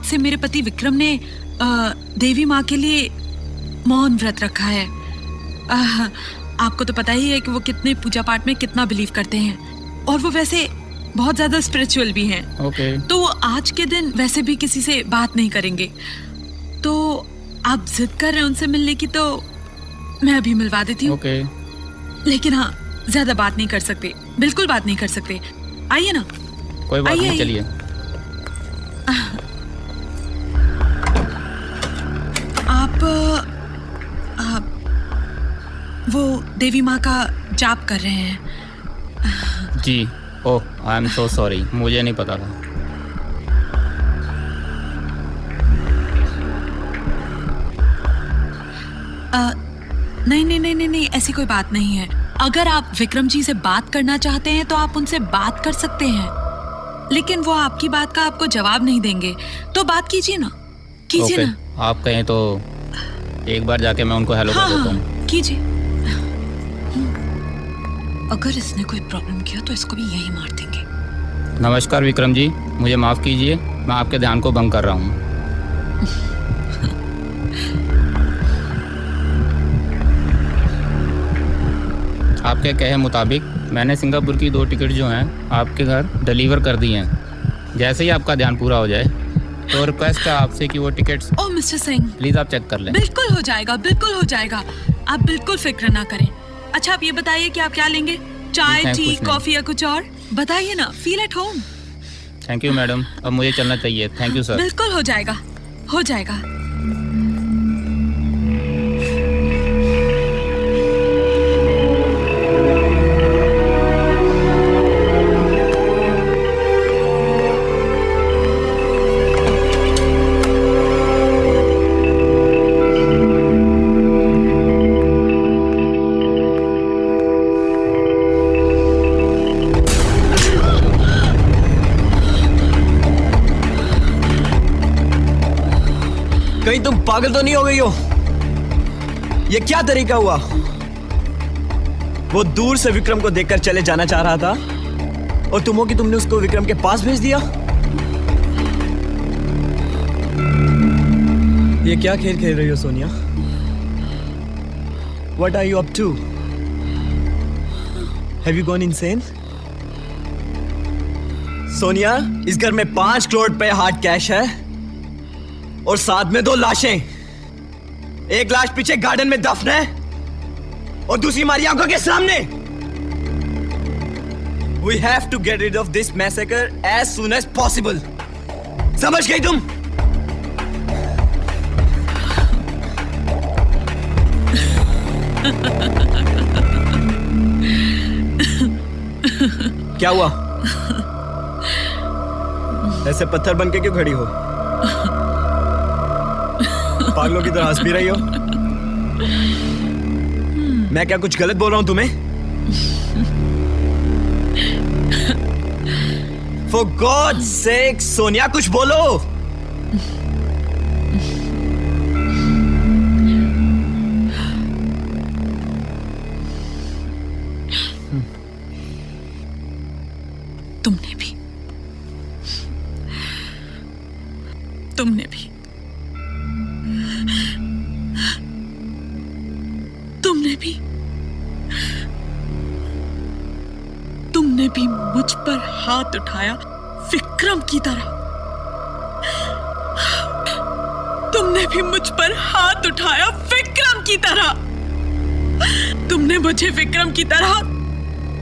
से मेरे पति विक्रम ने देवी माँ के लिए मौन व्रत रखा है। आपको तो पता ही है कि वो कितने पूजा पाठ में कितना बिलीव करते हैं, और वो वैसे बहुत ज्यादा स्पिरिचुअल भी हैं। तो वो आज के दिन वैसे भी किसी से बात नहीं करेंगे। तो आप जिद कर रहे हैं उनसे मिलने की, तो मैं अभी मिलवा देती हूँ। लेकिन हाँ, ज्यादा बात नहीं कर सकते, बिल्कुल बात नहीं कर सकते। आइए ना। कोई बात नहीं, चलिए। आप वो देवी माँ का जाप कर रहे हैं? जी। ओह, आई एम सो सॉरी, मुझे नहीं पता था। नहीं, ऐसी कोई बात नहीं है। अगर आप विक्रम जी से बात करना चाहते हैं तो आप उनसे बात कर सकते हैं, लेकिन वो आपकी बात का आपको जवाब नहीं देंगे, तो बात कीजिए ना, कीजिए ना। आप कहें तो एक बार जाके मैं उनको हेलो कर देता हूँ। कीजिए। अगर इसने कोई प्रॉब्लम किया तो इसको भी यही मार देंगे। नमस्कार विक्रम जी, मुझे माफ़ कीजिए, मैं आपके ध्यान को भंग कर रहा हूँ। आपके कहे मुताबिक मैंने सिंगापुर की 2 टिकट जो हैं आपके घर डिलीवर कर दी हैं। जैसे ही आपका ध्यान पूरा हो जाए तो रिक्वेस्ट है आपसे कि वो tickets oh mister Singh, please आप चेक कर लें। बिल्कुल हो जाएगा, बिल्कुल हो जाएगा। आप बिल्कुल फिक्र ना करें। अच्छा आप ये बताइए कि आप क्या लेंगे? चाय, नहीं, टी, कुछ नहीं। कॉफी या कुछ और? बताइए ना, feel at home. Thank you madam, अब मुझे चलना चाहिए। Thank you sir. बिल्कुल हो जाएगा, हो जाएगा। कहीं तुम पागल तो नहीं हो गई हो? ये क्या तरीका हुआ? वो दूर से विक्रम को देखकर चले जाना चाह रहा था और तुम हो कि तुमने उसको विक्रम के पास भेज दिया। ये क्या खेल खेल रही हो Sonia? What are you up to? Have you gone insane? Sonia, इस घर में 5 करोड़ रुपए हार्ड कैश है और साथ में 2 लाशें। एक लाश पीछे गार्डन में दफन है और दूसरी हमारी आंखों के सामने। We have to get rid of this massacre as soon as possible. समझ गई तुम? क्या हुआ? ऐसे पत्थर बन के क्यों खड़ी हो? पागलों की तरह हंस भी रही हो? मैं क्या कुछ गलत बोल रहा हूं तुम्हें? For God's sake, सोनिया कुछ बोलो। तुमने भी, तुमने भी, तुमने भी, तुमने भी मुझ पर हाथ उठाया विक्रम की तरह। तुमने भी मुझ पर हाथ उठाया विक्रम की तरह। तुमने मुझे विक्रम की तरह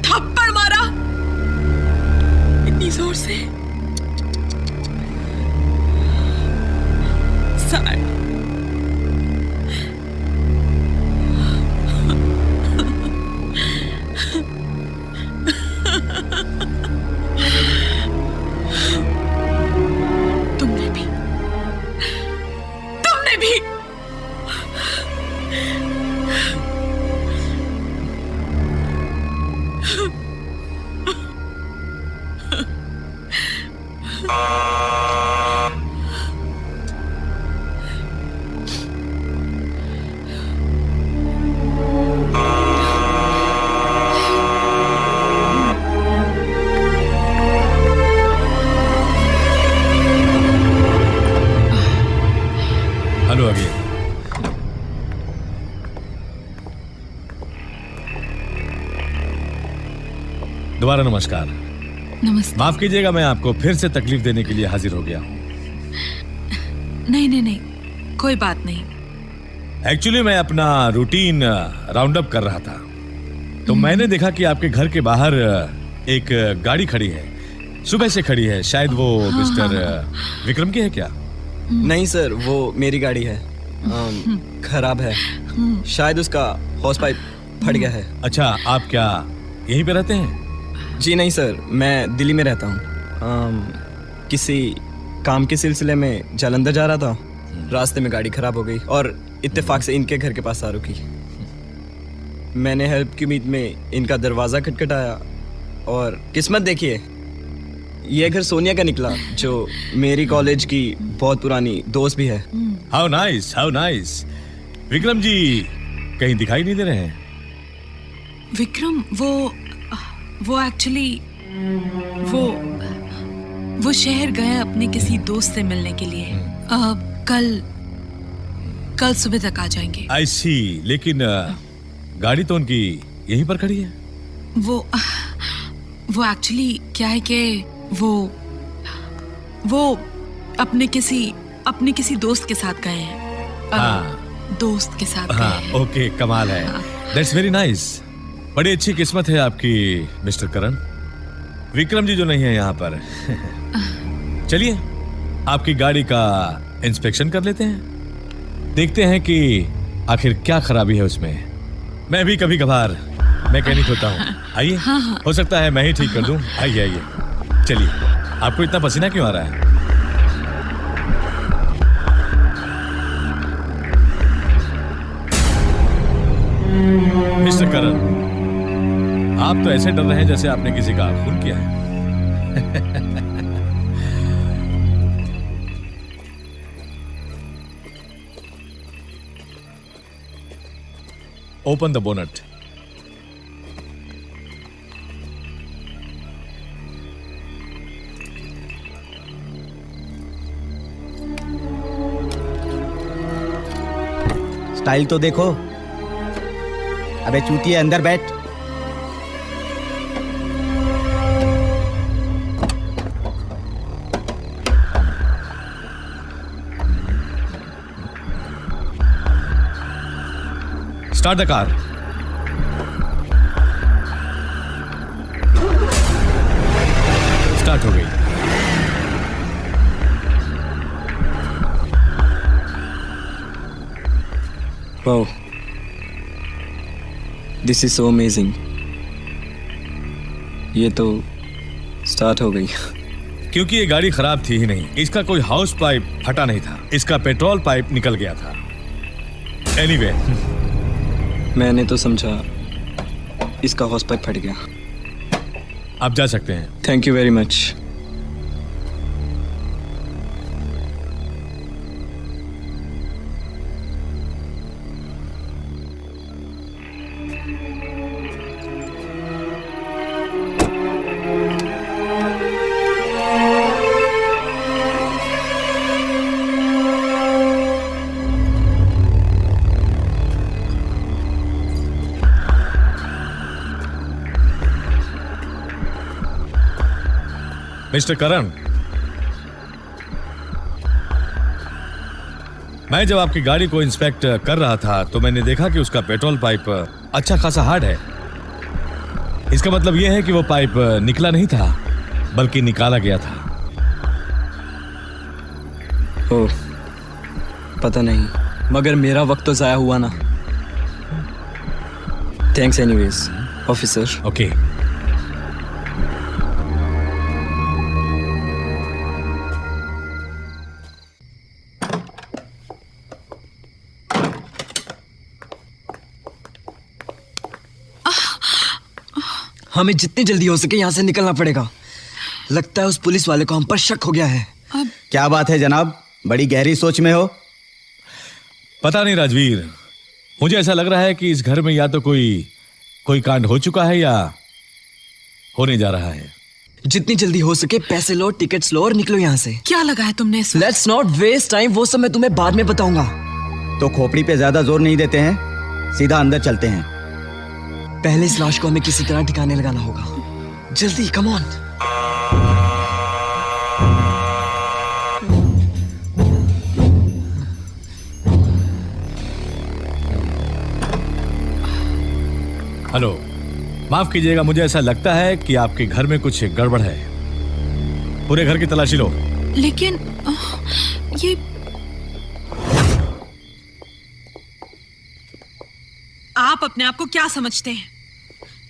थप्पड़ मारा इतनी जोर से। साय, तुमने भी, तुमने भी। हेलो अभी दोबारा नमस्कार। नमस्ते। माफ कीजिएगा, मैं आपको फिर से तकलीफ देने के लिए हाजिर हो गया हूं। नहीं नहीं नहीं, कोई बात नहीं। एक्चुअली मैं अपना रूटीन राउंड अप कर रहा था तो मैंने देखा कि आपके घर के बाहर एक गाड़ी खड़ी है, सुबह से खड़ी है। शायद वो मिस्टर विक्रम की है क्या? नहीं सर, वो मेरी गाड़ी है। खराब है, शायद उसका हॉस पाइप फट गया है। अच्छा, आप क्या यहीं पे रहते हैं? जी नहीं सर, मैं दिल्ली में रहता हूँ। किसी काम के सिलसिले में जालंधर जा रहा था, रास्ते में गाड़ी खराब हो गई और इत्तेफाक से इनके घर के पास आ रुकी। मैंने हेल्प की उम्मीद में इनका दरवाज़ा खटखटाया और किस्मत देखिए, ये घर सोनिया का निकला, जो मेरी कॉलेज की बहुत पुरानी दोस्त भी है। How nice, how nice. Vikram ji कहीं दिखाई नहीं दे रहे हैं? विक्रम वो वो एक्चुअली वो शहर गए अपने किसी दोस्त से मिलने के लिए। कल सुबह तक आ जाएंगे। आई सी, लेकिन गाड़ी तो उनकी यहीं पर खड़ी है। वो एक्चुअली क्या है कि वो अपने किसी दोस्त के साथ गए हैं। हाँ, दोस्त के साथ हाँ, गए हैं। ओके, कमाल है। That's very nice. बड़ी अच्छी किस्मत है आपकी मिस्टर करण। विक्रम जी जो नहीं है यहाँ पर। चलिए आपकी गाड़ी का इंस्पेक्शन कर लेते हैं, देखते हैं कि आखिर क्या खराबी है उसमें। मैं भी कभी कभार मैकेनिक होता हूँ। आइए, हो सकता है मैं ही ठीक कर दूं। आइए आइए, चलिए। आपको इतना पसीना क्यों आ रहा है? मिस्टर करण, आप तो ऐसे डर रहे हैं जैसे आपने किसी का खून किया है। Open the bonnet. स्टाइल तो देखो। अबे चूतिया, अंदर बैठ। Start the car. स्टार्ट हो गई। Wow, this is so amazing. ये तो स्टार्ट हो गई। क्योंकि ये गाड़ी खराब थी ही नहीं, इसका कोई हाउस पाइप फटा नहीं था, इसका पेट्रोल पाइप निकल गया था। एनीवे, मैंने तो समझा इसका हॉस पाइप फट गया। आप जा सकते हैं। Thank you very much. Mister Karan, मैं जब आपकी गाड़ी को इंस्पेक्ट कर रहा था तो मैंने देखा कि उसका पेट्रोल पाइप अच्छा खासा हार्ड है। इसका मतलब यह है कि वो पाइप निकला नहीं था, बल्कि निकाला गया था। ओह, पता नहीं, मगर मेरा वक्त तो जाया हुआ ना। Thanks anyways officer. ओके। हमें जितनी जल्दी हो सके यहाँ से निकलना पड़ेगा। लगता है उस पुलिस वाले को हम पर शक हो गया है। क्या बात है जनाब, बड़ी गहरी सोच में हो। पता नहीं राजवीर, मुझे ऐसा लग रहा है कि इस घर में या तो कोई कांड हो चुका है या होने जा रहा है। जितनी जल्दी हो सके पैसे लो, टिकट्स लो और निकलो यहाँ से। क्या लगाया तुमने इसमें? लेट्स नॉट वेस्ट टाइम, वो सब मैं तुम्हें बाद में बताऊंगा। तो खोपड़ी पे ज्यादा जोर नहीं देते हैं, सीधा अंदर चलते हैं। पहले इस लाश को हमें किसी तरह ठिकाने लगाना होगा। जल्दी, कम ऑन। हेलो, माफ कीजिएगा, मुझे ऐसा लगता है कि आपके घर में कुछ गड़बड़ है। पूरे घर की तलाशी लो। लेकिन ये आप अपने आप को क्या समझते हैं?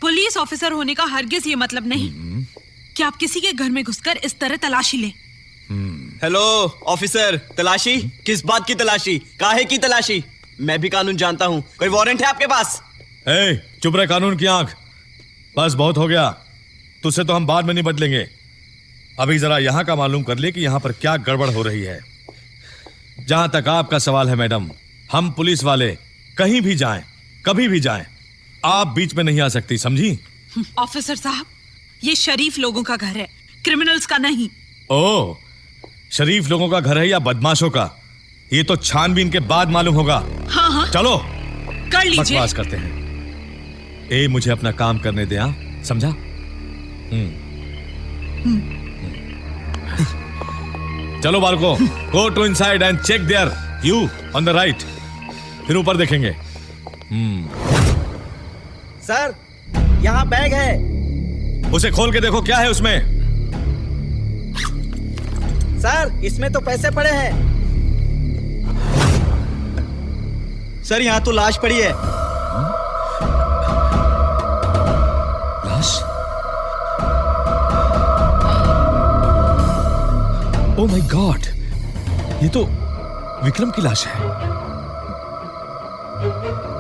पुलिस ऑफिसर होने का हरगिज ये मतलब नहीं कि आप किसी के घर में घुसकर इस तरह तलाशी लें। हेलो ऑफिसर, तलाशी? किस बात की तलाशी? काहे की तलाशी? मैं भी कानून जानता हूँ। कोई वारंट है आपके पास? ए, चुप रहे कानून की आंख। बस बहुत हो गया, तुझसे तो हम बाद में निपट लेंगे। अभी जरा यहाँ का मालूम कर ले कि यहाँ पर क्या गड़बड़ हो रही है। जहां तक आपका सवाल है मैडम, हम पुलिस वाले कहीं भी जाएं, कभी भी जाएं, आप बीच में नहीं आ सकती, समझी? ऑफिसर साहब, ये शरीफ लोगों का घर है, क्रिमिनल्स का नहीं। ओ, शरीफ लोगों का घर है या बदमाशों का, ये तो छानबीन के बाद मालूम होगा। हाँ हाँ चलो कर लीजिए। बकवास करते हैं। ए, मुझे अपना काम करने दे, हाँ? समझा? चलो बालको, go to inside and check there, you on the right. फिर ऊपर देखेंगे। सर, यहाँ बैग है। उसे खोल के देखो क्या है उसमें। सर, इसमें तो पैसे पड़े हैं। सर, यहाँ तो लाश पड़ी है। लाश? ओह माय गॉड, ये तो विक्रम की लाश है।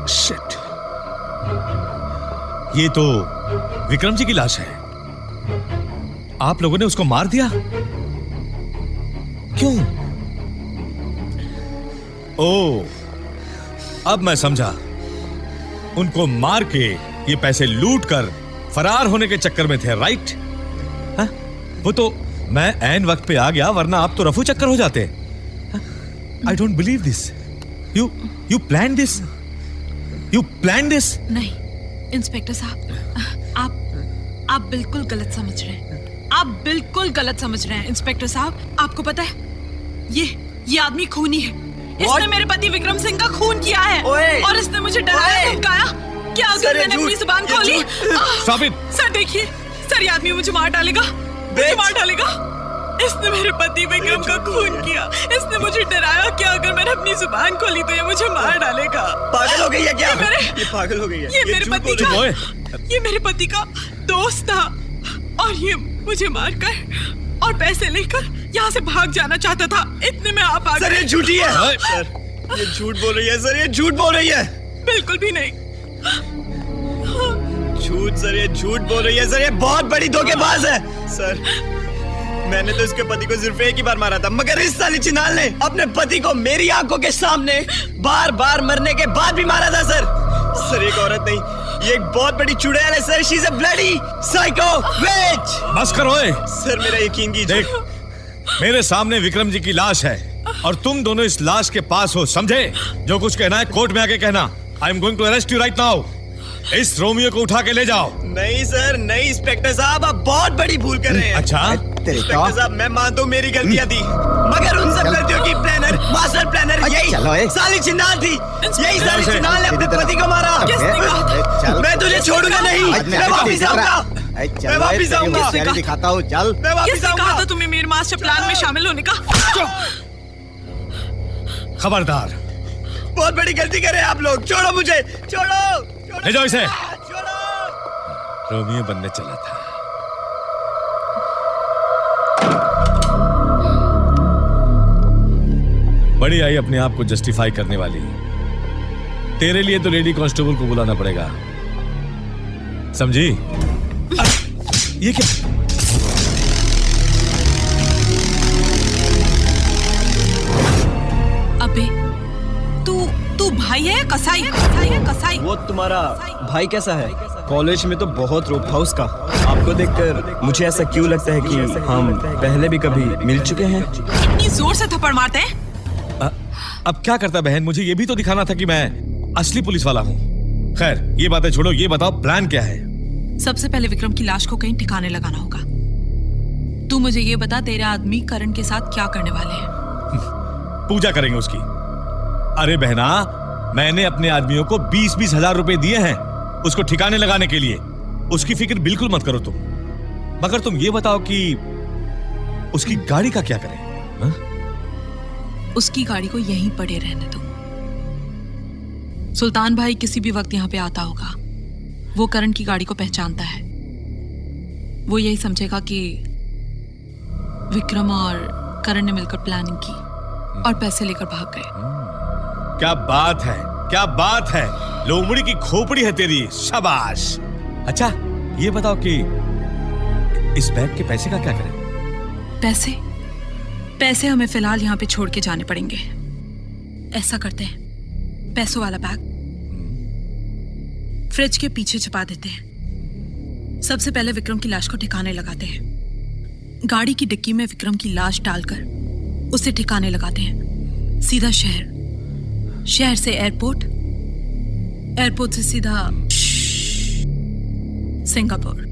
शिट, ये तो विक्रम जी की लाश है। आप लोगों ने उसको मार दिया? क्यों? ओह, अब मैं समझा। उनको मार के ये पैसे लूट कर फरार होने के चक्कर में थे, राइट? हाँ? वो तो मैं ऐन वक्त पे आ गया, वरना आप तो रफू चक्कर हो जाते। I don't believe this. You plan this? You plan this? नहीं इंस्पेक्टर साहब, आप बिल्कुल गलत समझ रहे हैं। आप बिल्कुल गलत समझ रहे हैं इंस्पेक्टर साहब। आपको पता है ये आदमी खूनी है। इसने मेरे पति विक्रम सिंह का खून किया है और इसने मुझे डराया, धमकाया कि अगर मैंने अपनी जुबान खोली। Stop it! सर देखिए, सर ये आदमी मुझे मार डालेगा, मुझे मार डालेगा। इसने मेरे पति विक्रम का खून किया। इसने मुझे डराया कि अगर मैंने अपनी जुबान खोली तो ये मुझे मार डालेगा। पागल हो गई है क्या? ये पागल हो गई है। ये मेरे पति का दोस्त था और ये मुझे मारकर और पैसे लेकर यहाँ से भाग जाना चाहता था। इतने में आप आ गए। सर ये झूठी है। सर ये झूठ बोल रही है। सर ये झूठ बोल रही है। बिल्कुल भी नहीं। झूठ सर, ये झूठ बोल रही है। सर ये बहुत बड़ी धोखेबाज है। सर मैंने तो इसके पति को सिर्फ एक ही बार मारा था, मगर इस साली चिनाल ने अपने पति को मेरी आंखों के सामने बार बार मरने के बाद भी मारा था। सर एक औरत नहीं, ये एक बहुत बड़ी चुड़ैल है sir. She is a bloody psycho witch. बस करो। सर मेरा यकीन कीजिए। देख, मेरे सामने विक्रम जी की लाश है और तुम दोनों इस लाश के पास हो, समझे? जो कुछ कहना है कोर्ट में आके कहना। I am going to arrest you right now. इस रोमियो को उठा के ले जाओ। नहीं सर नहीं, इंस्पेक्टर साहब आप बहुत बड़ी भूल कर रहे हैं। अच्छा? इंस्पेक्टर साहब मैं मानता हूँ मेरी गलतियाँ थी, मगर उन सब गलतियों की प्लानर, मास्टर प्लानर यही साली चिनाल थी। यही साली चिनाल ने अपने पति को मारा। मैं तुझे छोड़ूंगा नहीं। मैं वापिस आऊंगा। मैं वापिस आऊंगा। दिखाता हूँ, चल। मैं वापिस किसने कहा आऊंगा। था तुम्हें मेरे मास्टर प्लान में शामिल होने का? खबरदार, बहुत बड़ी गलती करे आप लोग। छोड़ो मुझे, छोड़ो। ले जाओ इसे। छोड़ो। रोमियो बनने चला था। बड़ी आई अपने आप को जस्टिफाई करने वाली। तेरे लिए तो लेडी कांस्टेबल को बुलाना पड़ेगा, समझी? ये क्या? अबे तू भाई है कसाई? कसाई है कसाई। वो तुम्हारा भाई कैसा है? कॉलेज में तो बहुत रोप था उसका। आपको देखकर मुझे ऐसा क्यों लगता है कि हम पहले भी कभी मिल चुके हैं। इतनी जोर से थप्पड़ मारते हैं। अब क्या करता बहन, मुझे ये भी तो दिखाना था कि मैं असली पुलिस वाला हूँ। खैर ये बातें छोड़ो, ये बताओ प्लान क्या है? सबसे पहले विक्रम की लाश को कहीं ठिकाने लगाना होगा। तू मुझे ये बता, तेरे आदमी करण के साथ क्या करने वाले हैं? पूजा करेंगे उसकी। अरे बहना, मैंने अपने आदमियों को 20-20 हजार रुपए दिए हैं उसको ठिकाने लगाने के लिए। उसकी फिक्र बिल्कुल मत करो तुम। मगर तुम ये बताओ कि उसकी गाड़ी का क्या करें? हा? उसकी गाड़ी को यहीं पड़े रहने दो। सुल्तान भाई किसी भी वक्त यहाँ पे आता होगा। वो करण की गाड़ी को पहचानता है। वो यही समझेगा कि विक्रम और करण ने मिलकर प्लानिंग की और पैसे लेकर भाग गए। क्या बात है, क्या बात है। लोमड़ी की खोपड़ी है तेरी, शाबाश। अच्छा ये बताओ कि इस बैग के पैसे का क्या करें? पैसे हमें फिलहाल यहाँ पे छोड़ के जाने पड़ेंगे। ऐसा करते हैं, पैसों वाला बैग फ्रिज के पीछे छुपा देते हैं। सबसे पहले विक्रम की लाश को ठिकाने लगाते हैं। गाड़ी की डिक्की में विक्रम की लाश डालकर उसे ठिकाने लगाते हैं। सीधा शहर से एयरपोर्ट, एयरपोर्ट से सीधा सिंगापुर।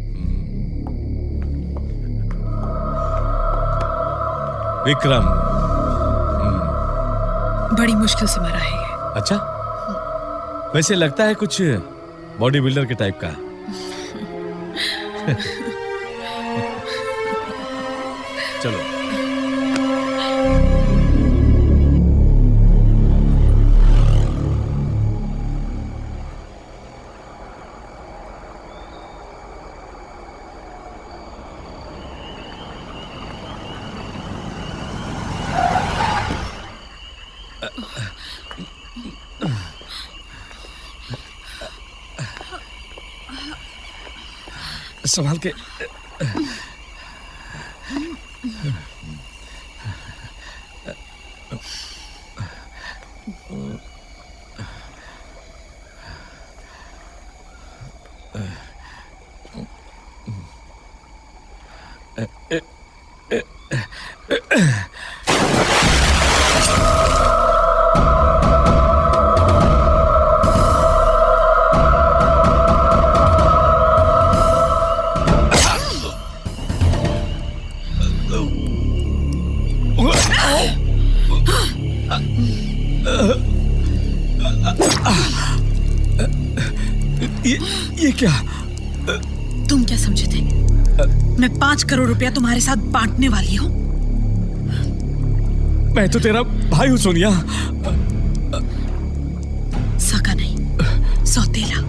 विक्रम बड़ी मुश्किल से मरा है ये। अच्छा, वैसे लगता है कुछ बॉडी बिल्डर के टाइप का। चलो। संभाल के। ये क्या? तुम क्या समझे थे? मैं 5 करोड़ रुपया तुम्हारे साथ बांटने वाली हूँ। मैं तो तेरा भाई हूँ सोनिया। सगा नहीं, सौतेला।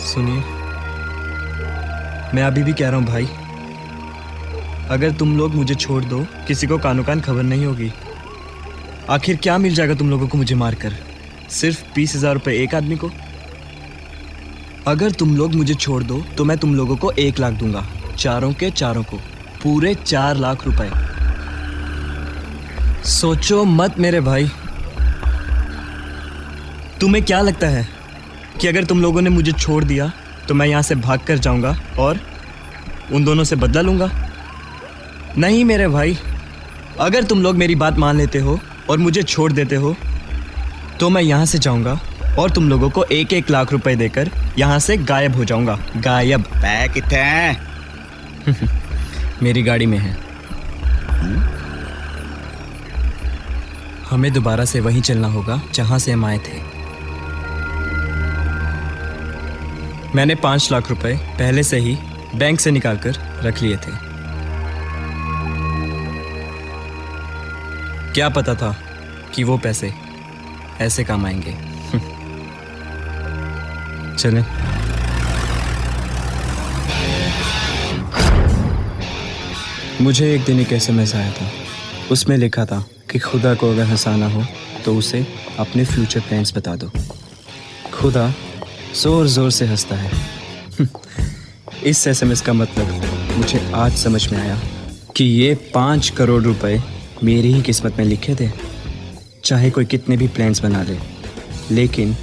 सुनिए, मैं अभी भी कह रहा हूँ भाई, अगर तुम लोग मुझे छोड़ दो, किसी को कानो कान खबर नहीं होगी। आखिर क्या मिल जाएगा तुम लोगों को मुझे मारकर? सिर्फ 20,000 रुपये एक आदमी को? अगर तुम लोग मुझे छोड़ दो तो मैं तुम लोगों को 1 लाख दूंगा, चारों के चारों को, पूरे 4 लाख रुपए। सोचो मत मेरे भाई। तुम्हें क्या लगता है कि अगर तुम लोगों ने मुझे छोड़ दिया तो मैं यहाँ से भाग कर जाऊँगा और उन दोनों से बदला लूँगा? नहीं मेरे भाई, अगर तुम लोग मेरी बात मान लेते हो और मुझे छोड़ देते हो तो मैं यहाँ से जाऊँगा और तुम लोगों को 1-1 लाख रुपए देकर यहाँ से गायब हो जाऊँगा। गायब। पैक कितने हैं? मेरी गाड़ी में है। हमें दोबारा से वहीं चलना होगा जहाँ से हम आए थे। मैंने 5 लाख रुपए पहले से ही बैंक से निकालकर रख लिए थे। क्या पता था कि वो पैसे ऐसे काम आएंगे। चलें। मुझे एक दिन एक SMS आया था, उसमें लिखा था कि खुदा को अगर हंसाना हो तो उसे अपने फ्यूचर प्लान्स बता दो। खुदा जोर जोर से हंसता है। इस SMS का मतलब मुझे आज समझ में आया कि ये 5 करोड़ रुपए मेरी ही किस्मत में लिखे थे। चाहे कोई कितने भी प्लान्स बना ले, लेकिन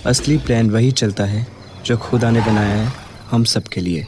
असली प्लान वही चलता है जो खुदा ने बनाया है हम सब के लिए।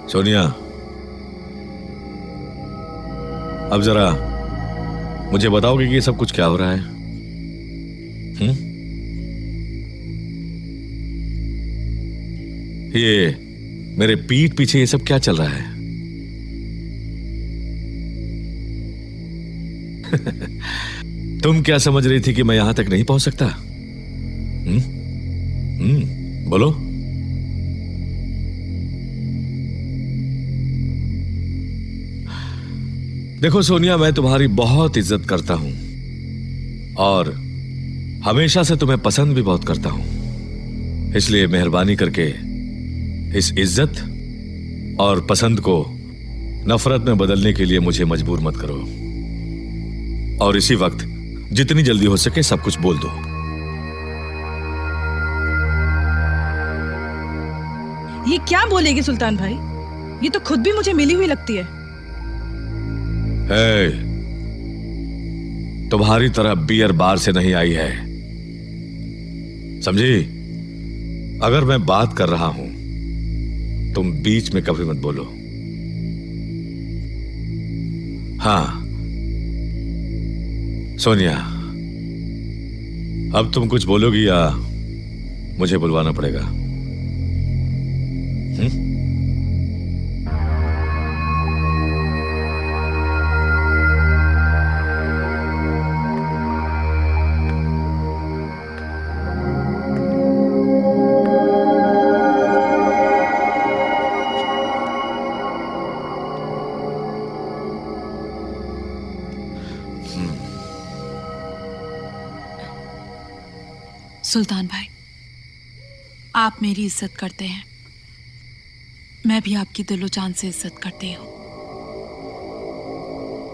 सोनिया, अब जरा मुझे बताओगे कि ये सब कुछ क्या हो रहा है? ये मेरे पीठ पीछे ये सब क्या चल रहा है? तुम क्या समझ रही थी कि मैं यहां तक नहीं पहुंच सकता? बोलो। देखो सोनिया, मैं तुम्हारी बहुत इज्जत करता हूं और हमेशा से तुम्हें पसंद भी बहुत करता हूं। इसलिए मेहरबानी करके इस इज्जत और पसंद को नफरत में बदलने के लिए मुझे मजबूर मत करो। और इसी वक्त जितनी जल्दी हो सके सब कुछ बोल दो। ये क्या बोलेगी सुल्तान भाई? ये तो खुद भी मुझे मिली हुई लगती है। तुम्हारी तरह बियर बार से नहीं आई है, समझी? अगर मैं बात कर रहा हूं तुम बीच में कभी मत बोलो। हाँ सोनिया, अब तुम कुछ बोलोगी या मुझे बुलवाना पड़ेगा? सुल्तान भाई, आप मेरी इज्जत करते हैं, मैं भी आपकी दिलो जान से इज्जत करती हूँ।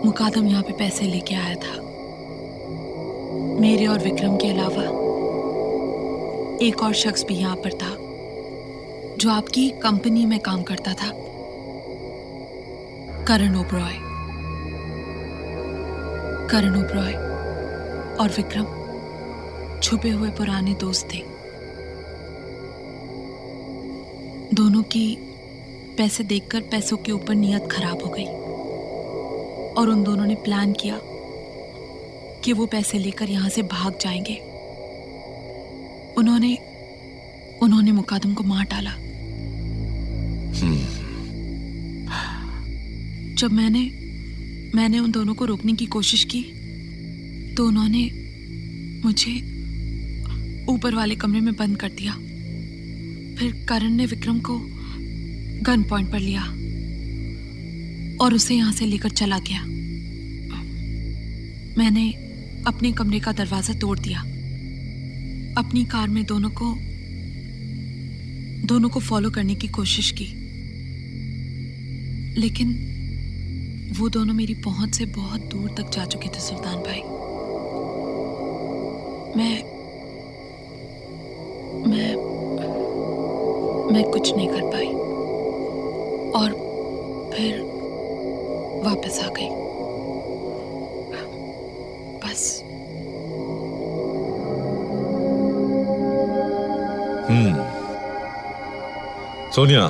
मुकादम यहाँ पे पैसे लेके आया था। मेरे और विक्रम के अलावा एक और शख्स भी यहाँ पर था जो आपकी कंपनी में काम करता था, करण ओबरॉय। करण ओबरॉय और विक्रम छुपे हुए पुराने दोस्त थे। दोनों की पैसे देखकर पैसों के ऊपर नीयत खराब हो गई और उन दोनों ने प्लान किया कि वो पैसे लेकर यहां से भाग जाएंगे। उन्होंने मुकादम को मार डाला। जब मैंने उन दोनों को रोकने की कोशिश की तो उन्होंने मुझे ऊपर वाले कमरे में बंद कर दिया। फिर करण ने विक्रम को गन पॉइंट पर लिया और उसे यहां से लेकर चला गया। मैंने अपने कमरे का दरवाजा तोड़ दिया। अपनी कार में दोनों को फॉलो करने की कोशिश की, लेकिन वो दोनों मेरी पहुंच से बहुत दूर तक जा चुके थे मैं कुछ नहीं कर पाई और फिर वापस आ गई। बस। सोनिया,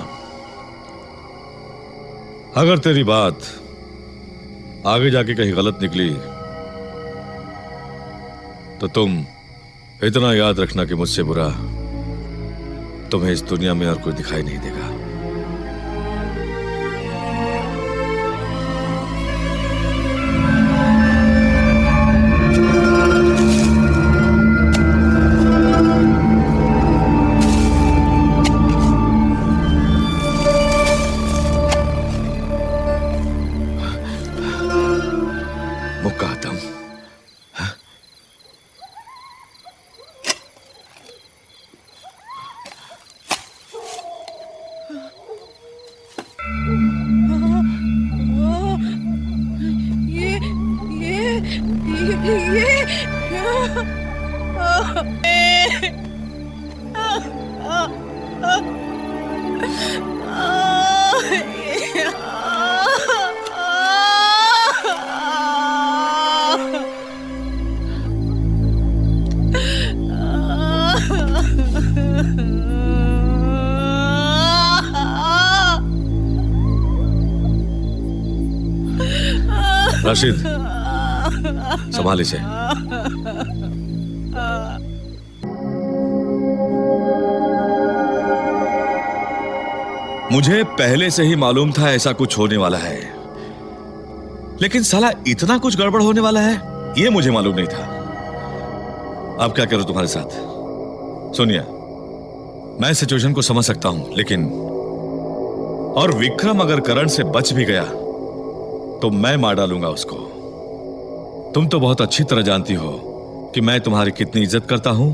अगर तेरी बात आगे जाके कहीं गलत निकली तो तुम इतना याद रखना कि मुझसे बुरा तुम्हें इस दुनिया में और कोई दिखाई नहीं देगा। मुकादम, राशिद, संभाल इसे। मुझे पहले से ही मालूम था ऐसा कुछ होने वाला है, लेकिन साला इतना कुछ गड़बड़ होने वाला है ये मुझे मालूम नहीं था। अब क्या करूं तुम्हारे साथ? सोनिया, मैं सिचुएशन को समझ सकता हूं, लेकिन और विक्रम अगर करण से बच भी गया तो मैं मार डालूंगा उसको। तुम तो बहुत अच्छी तरह जानती हो कि मैं तुम्हारी कितनी इज्जत करता हूं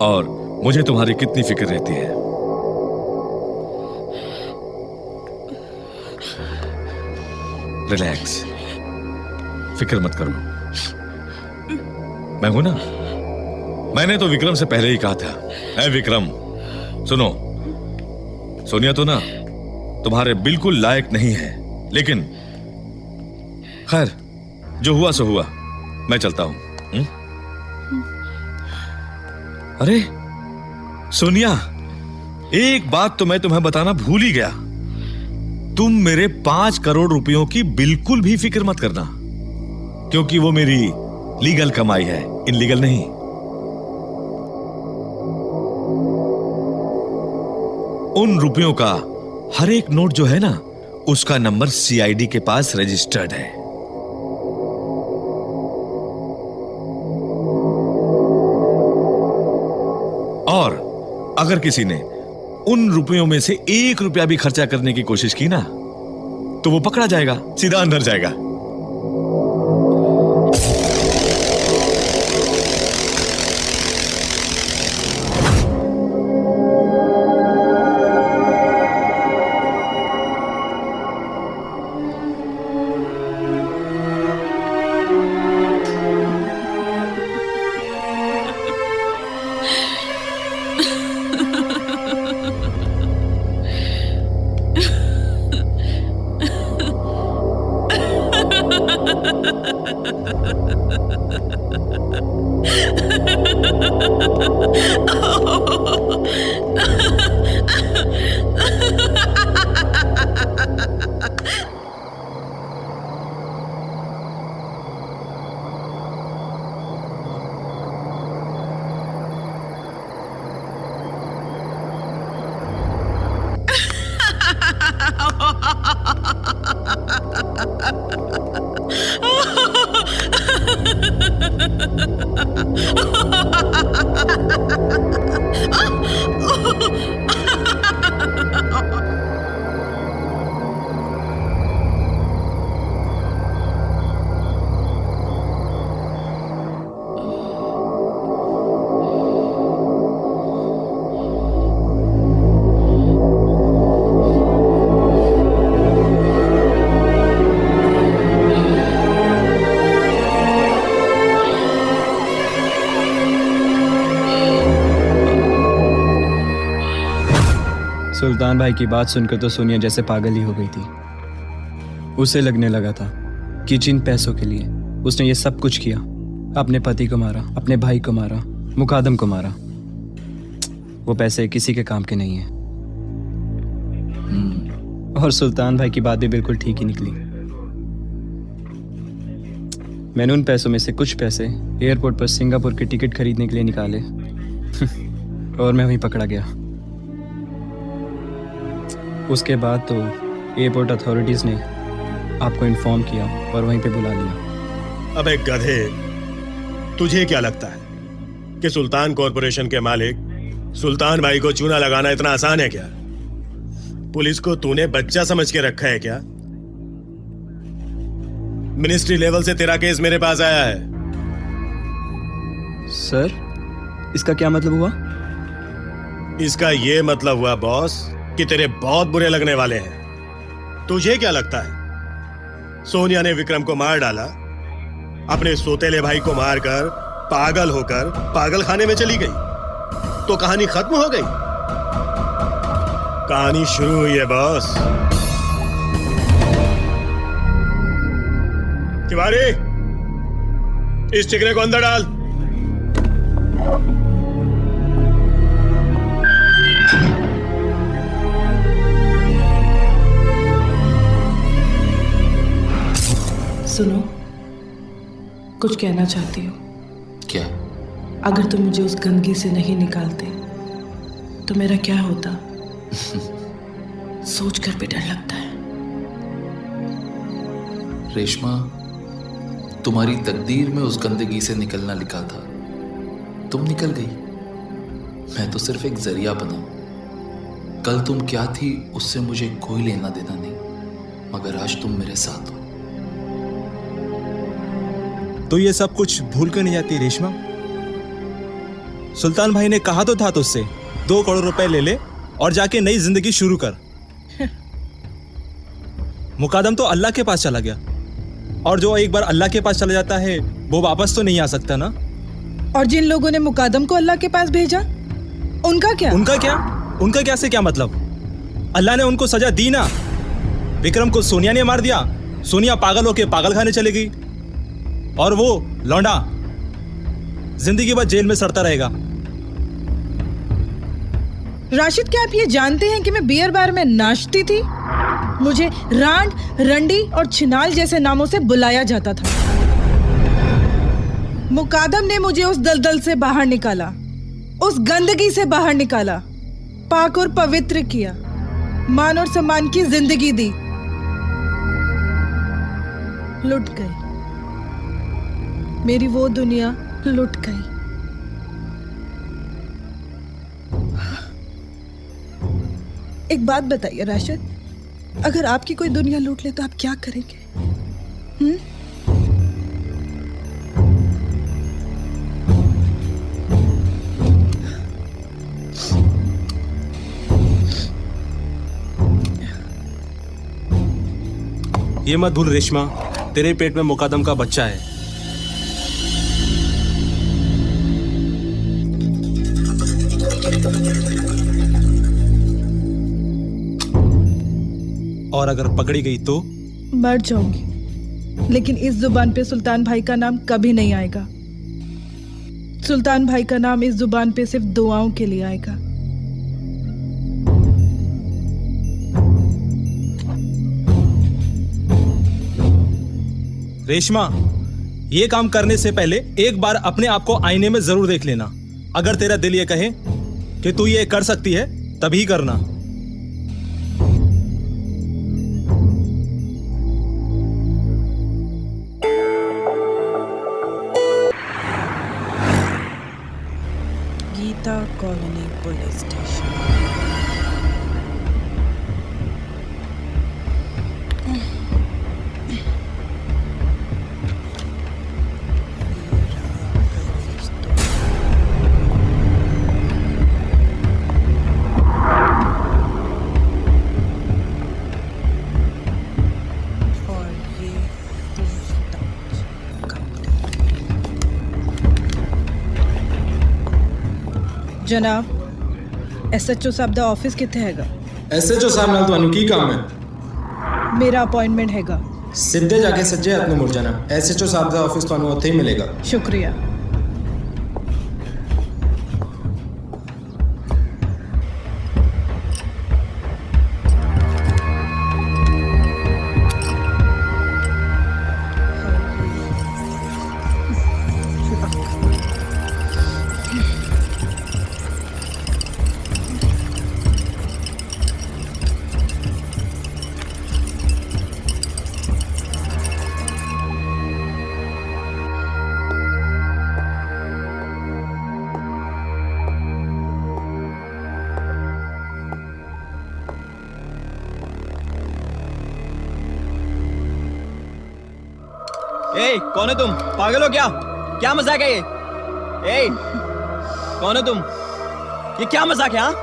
और मुझे तुम्हारी कितनी फिक्र रहती है। रिलैक्स, फिक्र मत करो, मैं हूं ना। मैंने तो विक्रम से पहले ही कहा था, ऐ विक्रम सुनो, सोनिया तो ना तुम्हारे बिल्कुल लायक नहीं है, लेकिन खैर जो हुआ सो हुआ, मैं चलता हूं। अरे सोनिया, एक बात तो मैं तुम्हें बताना भूल ही गया। तुम मेरे 5 करोड़ रुपयों की बिल्कुल भी फिक्र मत करना, क्योंकि वो मेरी लीगल कमाई है, इनलीगल नहीं। उन रुपयों का हर एक नोट जो है ना, उसका नंबर सीआईडी के पास रजिस्टर्ड है। और अगर किसी ने उन रुपयों में से 1 रुपया भी खर्चा करने की कोशिश की ना, तो वो पकड़ा जाएगा, सीधा अंदर जाएगा। सुल्तान भाई की बात सुनकर तो सोनिया जैसे पागल ही हो गई थी। उसे लगने लगा था कि जिन पैसों के लिए उसने ये सब कुछ किया, अपने पति को मारा, अपने भाई को मारा, मुकादम को मारा, वो पैसे किसी के काम के नहीं हैं। और सुल्तान भाई की बात भी बिल्कुल ठीक ही निकली। मैंने उन पैसों में से कुछ पैसे एयरपोर्ट पर सिंगापुर की टिकट खरीदने के लिए निकाले और मैं वहीं पकड़ा गया। उसके बाद तो एयरपोर्ट अथॉरिटीज ने आपको इन्फॉर्म किया और वहीं पे बुला लिया। अबे गधे, तुझे क्या लगता है कि सुल्तान कॉरपोरेशन के मालिक सुल्तान भाई को चूना लगाना इतना आसान है क्या? पुलिस को तूने बच्चा समझ के रखा है क्या? मिनिस्ट्री लेवल से तेरा केस मेरे पास आया है। सर, इसका क्या मतलब हुआ? इसका ये मतलब हुआ बॉस कि तेरे बहुत बुरे लगने वाले हैं। तुझे क्या लगता है सोनिया ने विक्रम को मार डाला, अपने सोतेले भाई को मारकर पागल होकर पागल खाने में चली गई तो कहानी खत्म हो गई? कहानी शुरू हुई है बॉस। तिवारी, इस चिकने को अंदर डाल। सुनो, कुछ कहना चाहती हूँ। क्या? अगर तुम मुझे उस गंदगी से नहीं निकालते तो मेरा क्या होता? सोचकर भी डर लगता है। रेशमा, तुम्हारी तकदीर में उस गंदगी से निकलना लिखा था, तुम निकल गई। मैं तो सिर्फ एक जरिया बना। कल तुम क्या थी उससे मुझे कोई लेना देना नहीं, मगर आज तुम मेरे साथ हो। तो ये सब कुछ भूल कर नहीं जाती रेशमा? सुल्तान भाई ने कहा तो था तुझसे 2 करोड़ रुपए ले ले और जाके नई जिंदगी शुरू कर। मुकादम तो अल्लाह के पास चला गया, और जो एक बार अल्लाह के पास चला जाता है वो वापस तो नहीं आ सकता ना। और जिन लोगों ने मुकादम को अल्लाह के पास भेजा, उनका क्या? उनका क्या से क्या मतलब? अल्लाह ने उनको सजा दी ना। विक्रम को सोनिया ने मार दिया, सोनिया पागल होके पागल खाने चली गई, और वो लौंडा जिंदगी भर जेल में सड़ता रहेगा। राशिद, क्या आप ये जानते हैं कि मैं बियर बार में नाचती थी? मुझे रांड, रंडी और छिनाल जैसे नामों से बुलाया जाता था। मुकादम ने मुझे उस दलदल से बाहर निकाला, उस गंदगी से बाहर निकाला, पाक और पवित्र किया, मान और सम्मान की जिंदगी दी। लुट गई मेरी वो दुनिया, लुट गई। एक बात बताइए राशिद, अगर आपकी कोई दुनिया लूट ले तो आप क्या करेंगे? ये मत भूल रेशमा, तेरे पेट में मुकादम का बच्चा है। और अगर पकड़ी गई तो मर जाऊंगी, लेकिन इस जुबान पे सुल्तान भाई का नाम कभी नहीं आएगा। सुल्तान भाई का नाम इस जुबान पे सिर्फ दुआओं के लिए आएगा। रेशमा, ये काम करने से पहले एक बार अपने आप को आईने में जरूर देख लेना। अगर तेरा दिल ये कहे कि तू ये कर सकती है तभी करना। Geeta colony police station. जनाब, SHO साहब दा ऑफिस किथे हैगा? एसएचओ साहब नाल ਤੁਹਾਨੂੰ ਕੀ ਕੰਮ ਹੈ? मेरा अपॉइंटमेंट हैगा। ਸਿੱਧੇ ਜਾ ਕੇ ਸੱਜੇ ਹੱਥ ਨੂੰ ਮੁੜ ਜਾਣਾ। ਐਸਐਚਓ ਸਾਹਿਬ ਦਾ ਆਫਿਸ ਤੁਹਾਨੂੰ ਉੱਥੇ ਹੀ ਮਿਲੇਗਾ। शुक्रिया। ए, कौन है तुम? पागल हो क्या? क्या मजाक है ये? ए, कौन है तुम? ये क्या मजाक है? हाँ,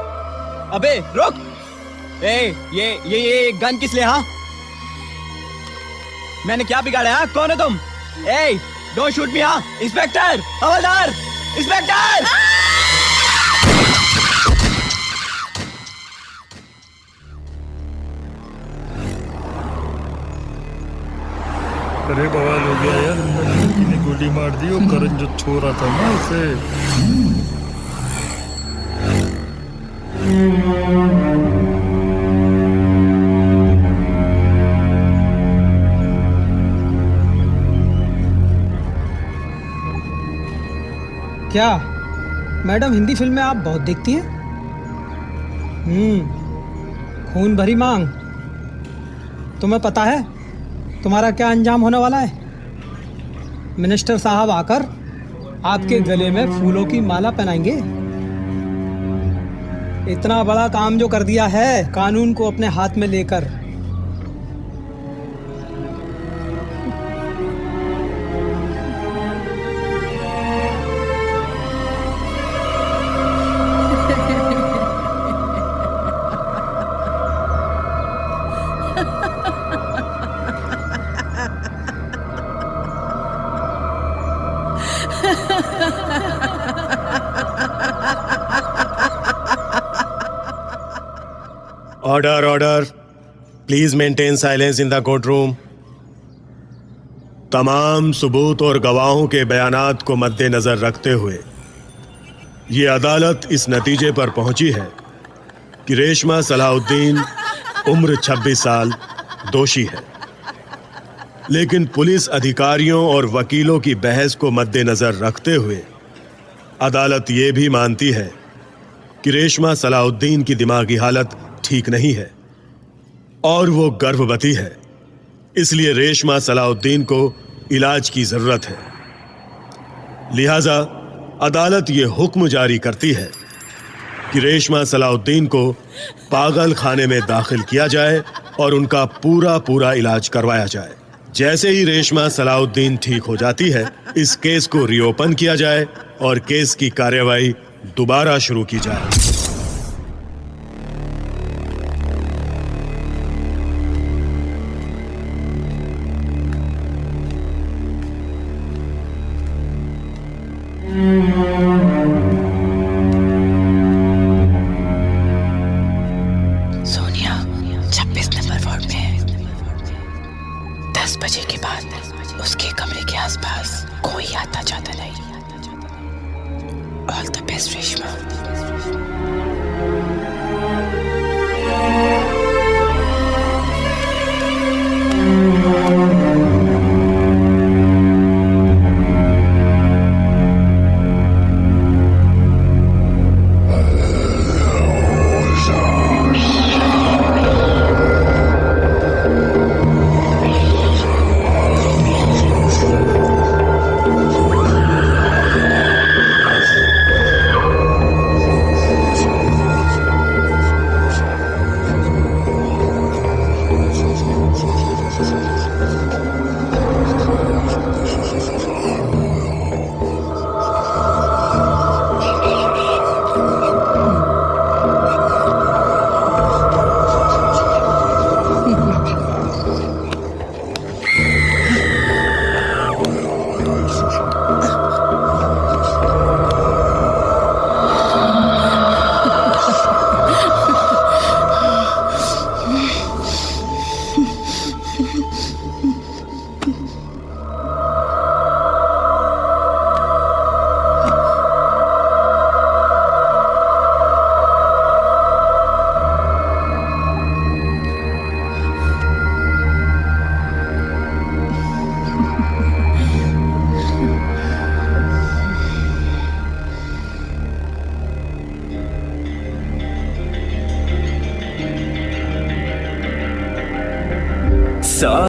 अबे रुक! ए, ये गन किस लिए? हाँ, मैंने क्या बिगाड़ा? हाँ, कौन है तुम? ए, डोंट शूट मी! हाँ, इंस्पेक्टर, हवलदार, इंस्पेक्टर! अरे बवाल हो गया यार, अंदर लड़की ने गोली मार दी और करण जो छो रहा था ना उसे। क्या मैडम, हिंदी फिल्में आप बहुत देखती हैं? खून भरी मांग। तुम्हें पता है तुम्हारा क्या अंजाम होने वाला है? मिनिस्टर साहब आकर आपके गले में फूलों की माला पहनाएंगे। इतना बड़ा काम जो कर दिया है कानून को अपने हाथ में लेकर। Order order, please maintain silence in the court room. तमाम सबूत और गवाहों के बयानात को मद्देनजर रखते हुए ये अदालत इस नतीजे पर पहुंची है कि रेशमा सलाहुद्दीन उम्र 26 साल दोषी है। लेकिन पुलिस अधिकारियों और वकीलों की बहस को मद्देनजर रखते हुए अदालत ये भी मानती है कि रेशमा सलाहुद्दीन की दिमागी हालत ठीक नहीं है और वो गर्भवती है। इसलिए रेशमा सलाहुद्दीन को इलाज की जरूरत है। लिहाजा अदालत ये हुक्म जारी करती है कि रेशमा सलाहुद्दीन को पागल खाने में दाखिल किया जाए और उनका पूरा इलाज करवाया जाए। जैसे ही रेशमा सलाहुद्दीन ठीक हो जाती है, इस केस को रीओपन किया जाए और केस की कार्यवाही दोबारा शुरू की जाए। सोनिया 26 नंबर वार्ड में है। 10 बजे के बाद उसके कमरे के आसपास कोई आता जाता नहीं। All the best Reshma.